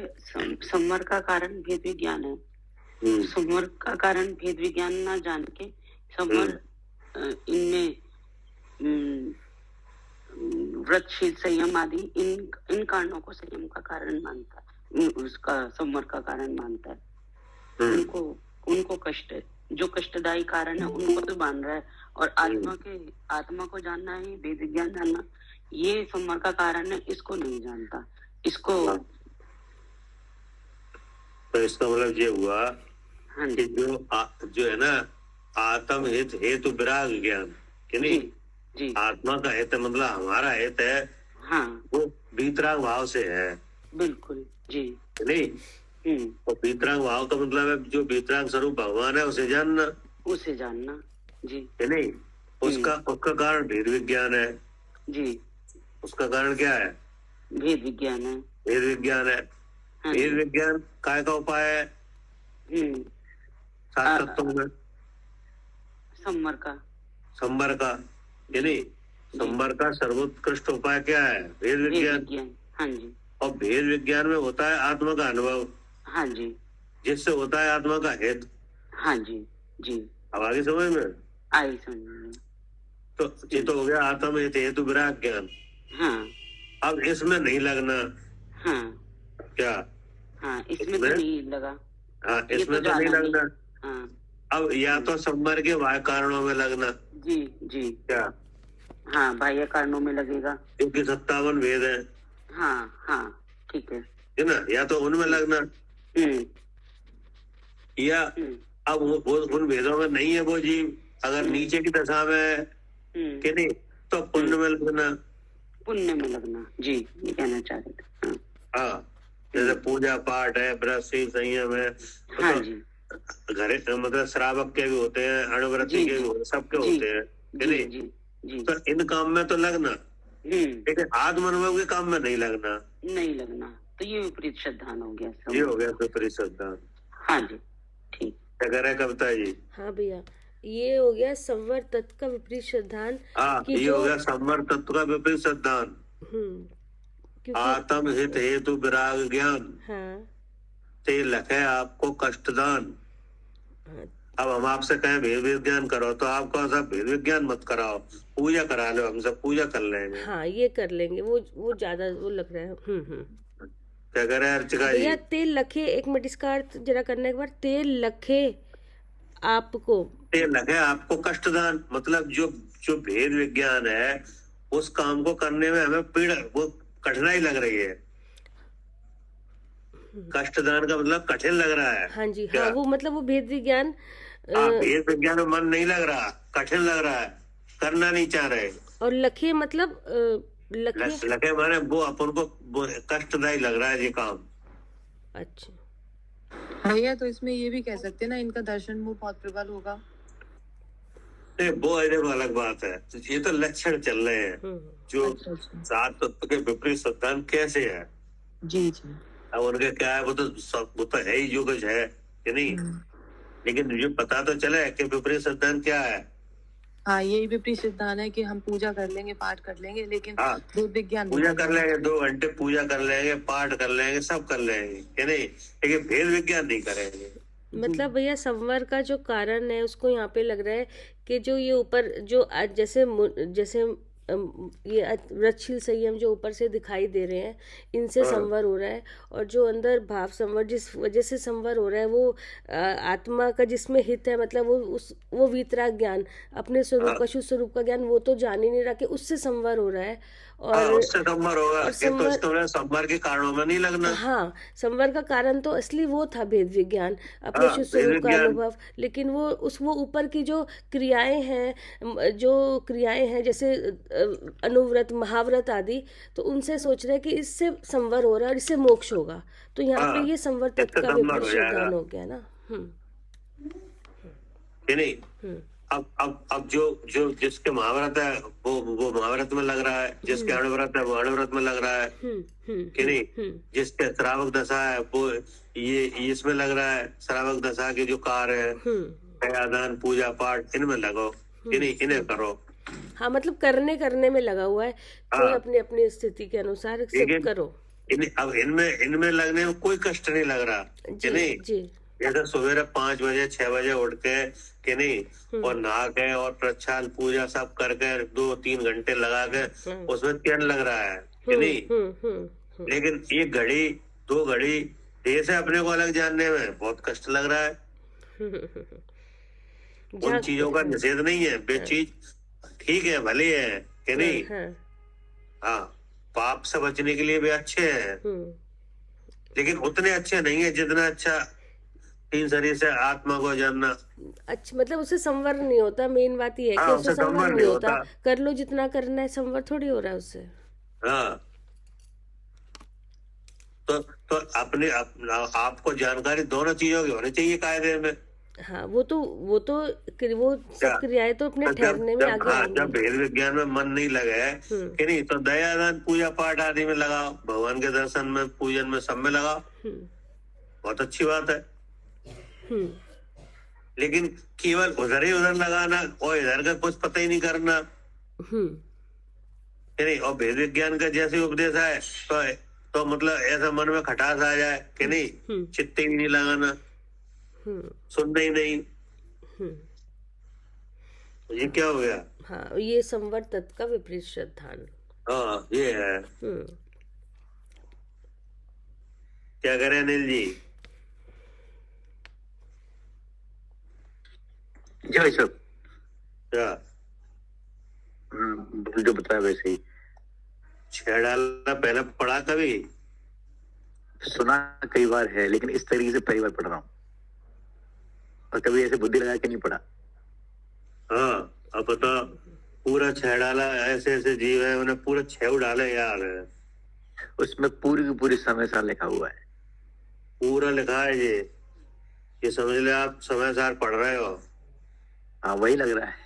Speaker 2: संवर का कारण भेद विज्ञान है, संवर का कारण भेद विज्ञान ना जान के संवर इनमें व्रत शील संयम आदि इन कारणों को संयम का कारण मानता है, उसका संवर का कारण मानता है। उनको कष्ट है, जो कष्टदायी कारण है उनको तो मान रहा है और आत्मा को जानना है, वेद विज्ञान जानना ये संवर का कारण है, इसको नहीं जानता। इसको
Speaker 1: तो इसका मतलब ये हुआ कि जो है ना आत्म हित हेतु विराग ज्ञान कि नहीं
Speaker 2: जी।
Speaker 1: आत्मा का हित मतलब हमारा हित है।
Speaker 2: हाँ
Speaker 1: वो वीतराग भाव से है।
Speaker 2: बिल्कुल जी।
Speaker 1: नहीं तो वीतराग भाव का मतलब है जो वीतराग स्वरूप भगवान है उसे जानना जी नहीं। उसका कारण भेद विज्ञान है जी। उसका कारण क्या है?
Speaker 2: भेद विज्ञान है।
Speaker 1: भेद विज्ञान है। भेद विज्ञान काय का उपाय है? सात तत्वों में संवर का यानी संवर का सर्वोत्कृष्ट उपाय क्या है? भेद विज्ञान।
Speaker 2: हाँ जी।
Speaker 1: और भेद विज्ञान में होता है आत्मा का अनुभव।
Speaker 2: हाँ जी।
Speaker 1: जिससे होता है आत्मा का हित।
Speaker 2: हाँ जी जी।
Speaker 1: अब आगे समझ में
Speaker 2: आई समझ में।
Speaker 1: तो ये तो हो गया आत्मा हित हेतु विराग ज्ञान।
Speaker 2: हाँ।
Speaker 1: अब इसमें नहीं लगना।
Speaker 2: हाँ।
Speaker 1: क्या?
Speaker 2: हाँ इसमें तो नहीं लगा।
Speaker 1: हाँ इसमें तो नहीं लगना।
Speaker 2: हाँ।
Speaker 1: अब या तो संवर के बाह्य कारणों में लगना।
Speaker 2: जी जी। क्या? हाँ बाह्य कारणों में लगेगा
Speaker 1: क्योंकि 57 भेद है।
Speaker 2: हाँ हाँ ठीक है
Speaker 1: ना। या तो उनमें लगना या अब वो उन भेदों में नहीं है वो जीव अगर नीचे की दशा में कि नहीं तो पुण्य में लगना।
Speaker 2: पुण्य में लगना जी ये कहना चाह रहे थे।
Speaker 1: हाँ जैसे पूजा पाठ है, व्रत शील संयम है।
Speaker 2: हाँ जी।
Speaker 1: घरे मतलब श्रावक के भी होते हैं, अणुव्रती के भी होते हैं, सबके होते हैं कि नहीं।
Speaker 2: जी।
Speaker 1: तो इन काम में तो लगना लेकिन आत्म अनुभव के काम में नहीं लगना।
Speaker 2: तो ये विपरीत श्रद्धान हो गया।
Speaker 1: ये हो गया विपरीत श्रद्धान।
Speaker 2: हाँ जी ठीक।
Speaker 1: क्या कह रहे हैं कविता जी?
Speaker 3: हाँ भैया ये हो गया संवर तत्व का विपरीत श्रद्धान।
Speaker 1: हाँ ये हो गया संवर तत्व का विपरीत श्रद्धान। आत्म हित हेतु विराग ज्ञान।
Speaker 3: हाँ।
Speaker 1: ते लखे आपको कष्टदान। अब हम आपसे कहें भेद विज्ञान करो तो आपको सब भेद विज्ञान मत कराओ, पूजा करा लो, हम सब पूजा कर लेंगे।
Speaker 3: हाँ ये कर लेंगे वो ज्यादा वो लग रहा है।
Speaker 1: क्या कह रहे हैं अर्चिका जी?
Speaker 3: भैया तेल लखे एक मिनट इसका अर्थ जरा करने के बाद तेल लखे आपको
Speaker 1: कष्टदान मतलब जो भेद विज्ञान है उस काम को करने में हमें पीड़ा वो कठिनाई लग रही है। कष्टदान का मतलब कठिन लग रहा है।
Speaker 3: हाँ जी। हाँ वो मतलब वो भेद विज्ञान
Speaker 1: भेद विज्ञान में मन नहीं लग रहा, कठिन लग रहा है, करना नहीं चाह रहे।
Speaker 3: और लखे मतलब
Speaker 1: लखे माने वो अपन को कष्टदायी लग रहा है ये काम।
Speaker 3: अच्छा
Speaker 8: भैया तो इसमें ये भी कह सकते हैं ना इनका दर्शन मुंह बहुत प्रबल होगा।
Speaker 1: वो अलग बात है। तो ये तो लक्षण चल रहे हैं जो सात तत्व के विपरीत श्रद्धान कैसे है।
Speaker 8: जी जी।
Speaker 1: अब उनके क्या है वो तो है ही जो कुछ है कि नहीं। लेकिन मुझे पता तो चला है कि विपरीत श्रद्धान क्या है।
Speaker 8: हाँ, यही विपरीत सिद्धांत है कि हम पूजा कर लेंगे, पाठ कर लेंगे, लेकिन भेद विज्ञान
Speaker 1: पूजा कर लेंगे, 2 घंटे पूजा कर लेंगे, पाठ कर लेंगे, सब कर लेंगे कि नहीं, लेकिन भेद विज्ञान नहीं करेंगे।
Speaker 3: मतलब भैया संवर का जो कारण है उसको यहाँ पे लग रहा है कि जो ये ऊपर जो जैसे जैसे ये व्रतशील संयम जो ऊपर से दिखाई दे रहे हैं, इनसे संवर हो रहा है, और जो अंदर भाव संवर जिस वजह से संवर हो रहा है वो आत्मा का जिसमें हित है, मतलब वो वीतराग ज्ञान, अपने स्वरूप का शुद्ध स्वरूप का ज्ञान वो तो जान ही नहीं रहा कि उससे संवर हो रहा है। और
Speaker 1: उससे संवर होगा, ये तो इसमें संवर के कारणों में नहीं लगना।
Speaker 3: हाँ, संवर का कारण तो असली वो था भेद विज्ञान, अपने शुद्ध स्वरूप का अनुभव, लेकिन वो ऊपर की जो क्रियाएं हैं जैसे अनुव्रत, महाव्रत आदि, तो उनसे सोच रहे हैं कि इससे संवर हो रहा है और इससे मोक्ष होगा, तो यहाँ पे ये संवर तत्व का विपरीत सिद्धांत हो गया ना।
Speaker 1: नहीं, अब जो जिसके महाव्रत है वो महाव्रत में लग रहा है, जिसके अणुव्रत है वो अणुव्रत में लग रहा है कि नहीं, जिसके श्रावक दशा है वो ये इसमें लग रहा है, श्रावक दशा के जो कार्य है, दयादान, पूजा पाठ, इनमें लगो कि नहीं, इन्हें करो।
Speaker 3: हाँ, मतलब करने में लगा हुआ है, कोई अपनी अपनी स्थिति के अनुसार सब करो।
Speaker 1: अब इनमें लगने में कोई कष्ट नहीं लग रहा कि नहीं। जैसे सवेरे 5 बजे 6 बजे उठ के कि नहीं, और नहा के और प्रक्षाल पूजा सब करके 2-3 घंटे लगा के उसमें चैन लग रहा है कि नहीं, लेकिन 1 घड़ी 2 घड़ी देह से अपने को अलग जानने में बहुत कष्ट लग रहा है। उन चीजों का निषेध नहीं है, वे चीज ठीक है, भले है कि नहीं। हाँ, पाप से बचने के लिए भी अच्छे हैं, लेकिन उतने अच्छे नहीं है जितना अच्छा तीन शरीर से आत्मा को जानना।
Speaker 3: अच्छा, मतलब उससे संवर नहीं होता, मेन बात ये है कि उससे संवर नहीं होता। कर लो जितना करना है, संवर थोड़ी हो रहा है उससे।
Speaker 1: हाँ, तो अपने आपको जानकारी दोनों चीजों की होनी चाहिए कायदे में।
Speaker 3: हाँ, वो सब क्रियाएं तो अपने ठहरने में आगे आएंगी।
Speaker 1: जब भेद विज्ञान में मन नहीं लगे कि नहीं, तो दयादान, पूजा पाठ आदि में लगाओ, भगवान के दर्शन में, पूजन में, सब में लगाओ, बहुत अच्छी बात है। लेकिन केवल उधर ही उधर लगाना और इधर का कुछ पता ही नहीं करना, नहीं। और भेद विज्ञान का जैसे उपदेश है तो मतलब ऐसा मन में खटास आ जाए कि नहीं, चित्ते ही नहीं लगाना, सुनना ही नहीं, ये क्या हो गया।
Speaker 3: हाँ, ये संवर तत्व का विपरीत सिद्धांत।
Speaker 1: हाँ, ये है। क्या करें अनिल जी?
Speaker 6: जय सब
Speaker 1: क्या
Speaker 6: जो बताया वैसे ही।
Speaker 1: 6 डालना पहले पढ़ा कभी?
Speaker 6: सुना कई बार है, लेकिन इस तरीके से पहली बार पढ़ रहा हूँ, और कभी ऐसे बुद्धि लगा के नहीं पढ़ा।
Speaker 1: हाँ, अब बता, पूरा 6 डाला, ऐसे ऐसे जीव है, उन्हें पूरा 6 डाले यार।
Speaker 6: उसमें पूरी की पूरी समय सार लिखा हुआ है,
Speaker 1: पूरा लिखा है ये समझ ले आप समय सार पढ़ रहे हो।
Speaker 6: हाँ, वही लग रहा है।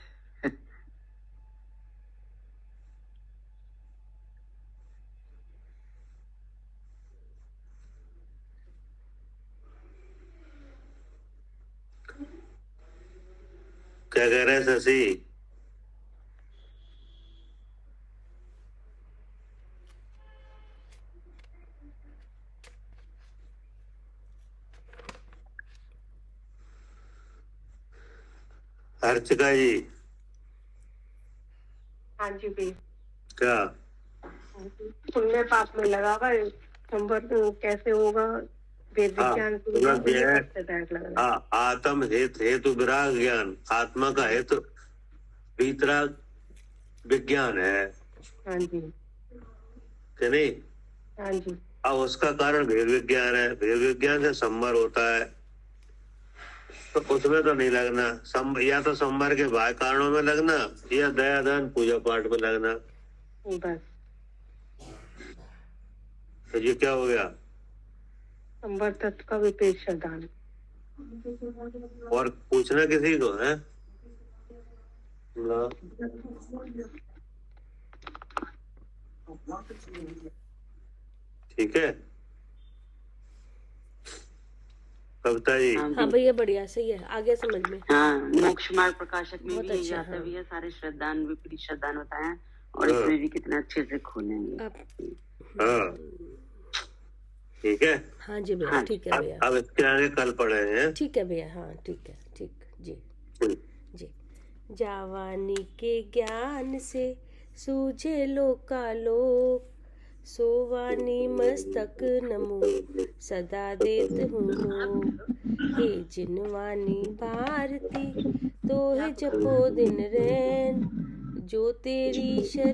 Speaker 1: क्या कह रहे हैं शशि? अर्चिका जी।
Speaker 9: हाँ जी भी।
Speaker 1: क्या
Speaker 9: पुण्य पाप में लगा हुआ संवर कैसे होगा? वेद विज्ञान
Speaker 1: आत्म हेतु विराग ज्ञान, आत्मा का हेतु वीतराग विज्ञान है।
Speaker 9: हाँ जी,
Speaker 1: कि नहीं?
Speaker 9: हाँ जी।
Speaker 1: अब उसका कारण भेद विज्ञान है, भेद विज्ञान से संवर होता है, तो उसमें तो नहीं लगना। या तो संवर के बाह्य कारणों में लगना, या दयादान पूजा पाठ में लगना,
Speaker 9: बस।
Speaker 1: तो ये क्या हो गया?
Speaker 9: संवर तत्व का विपरीत सिद्धांत।
Speaker 1: और पूछना किसी को है? ठीक है, कविता जी।
Speaker 3: हाँ भैया बढ़िया, सही है, आ गया समझ में।
Speaker 2: हाँ, मोक्ष मार्ग प्रकाशक में
Speaker 3: बहुत
Speaker 2: भी यही
Speaker 3: अच्छा,
Speaker 2: आता है
Speaker 3: हाँ।
Speaker 2: भैया, सारे श्रद्धान विपरीत श्रद्धान होता है और इसमें भी कितना अच्छे से खोलेंगे।
Speaker 1: हाँ ठीक है।
Speaker 3: हाँ जी भैया, ठीक है भैया।
Speaker 1: अब इसके आगे कल पढ़ेंगे।
Speaker 3: ठीक है भैया, हाँ ठीक है, ठीक जी जी। जावानी के ज्ञान से सूझे लोकालोक, सोवानी मस्तक नमो सदा देत हूँ लोक। हे जिनवानी भारती तो है जपो दिन रैन, जो तेरी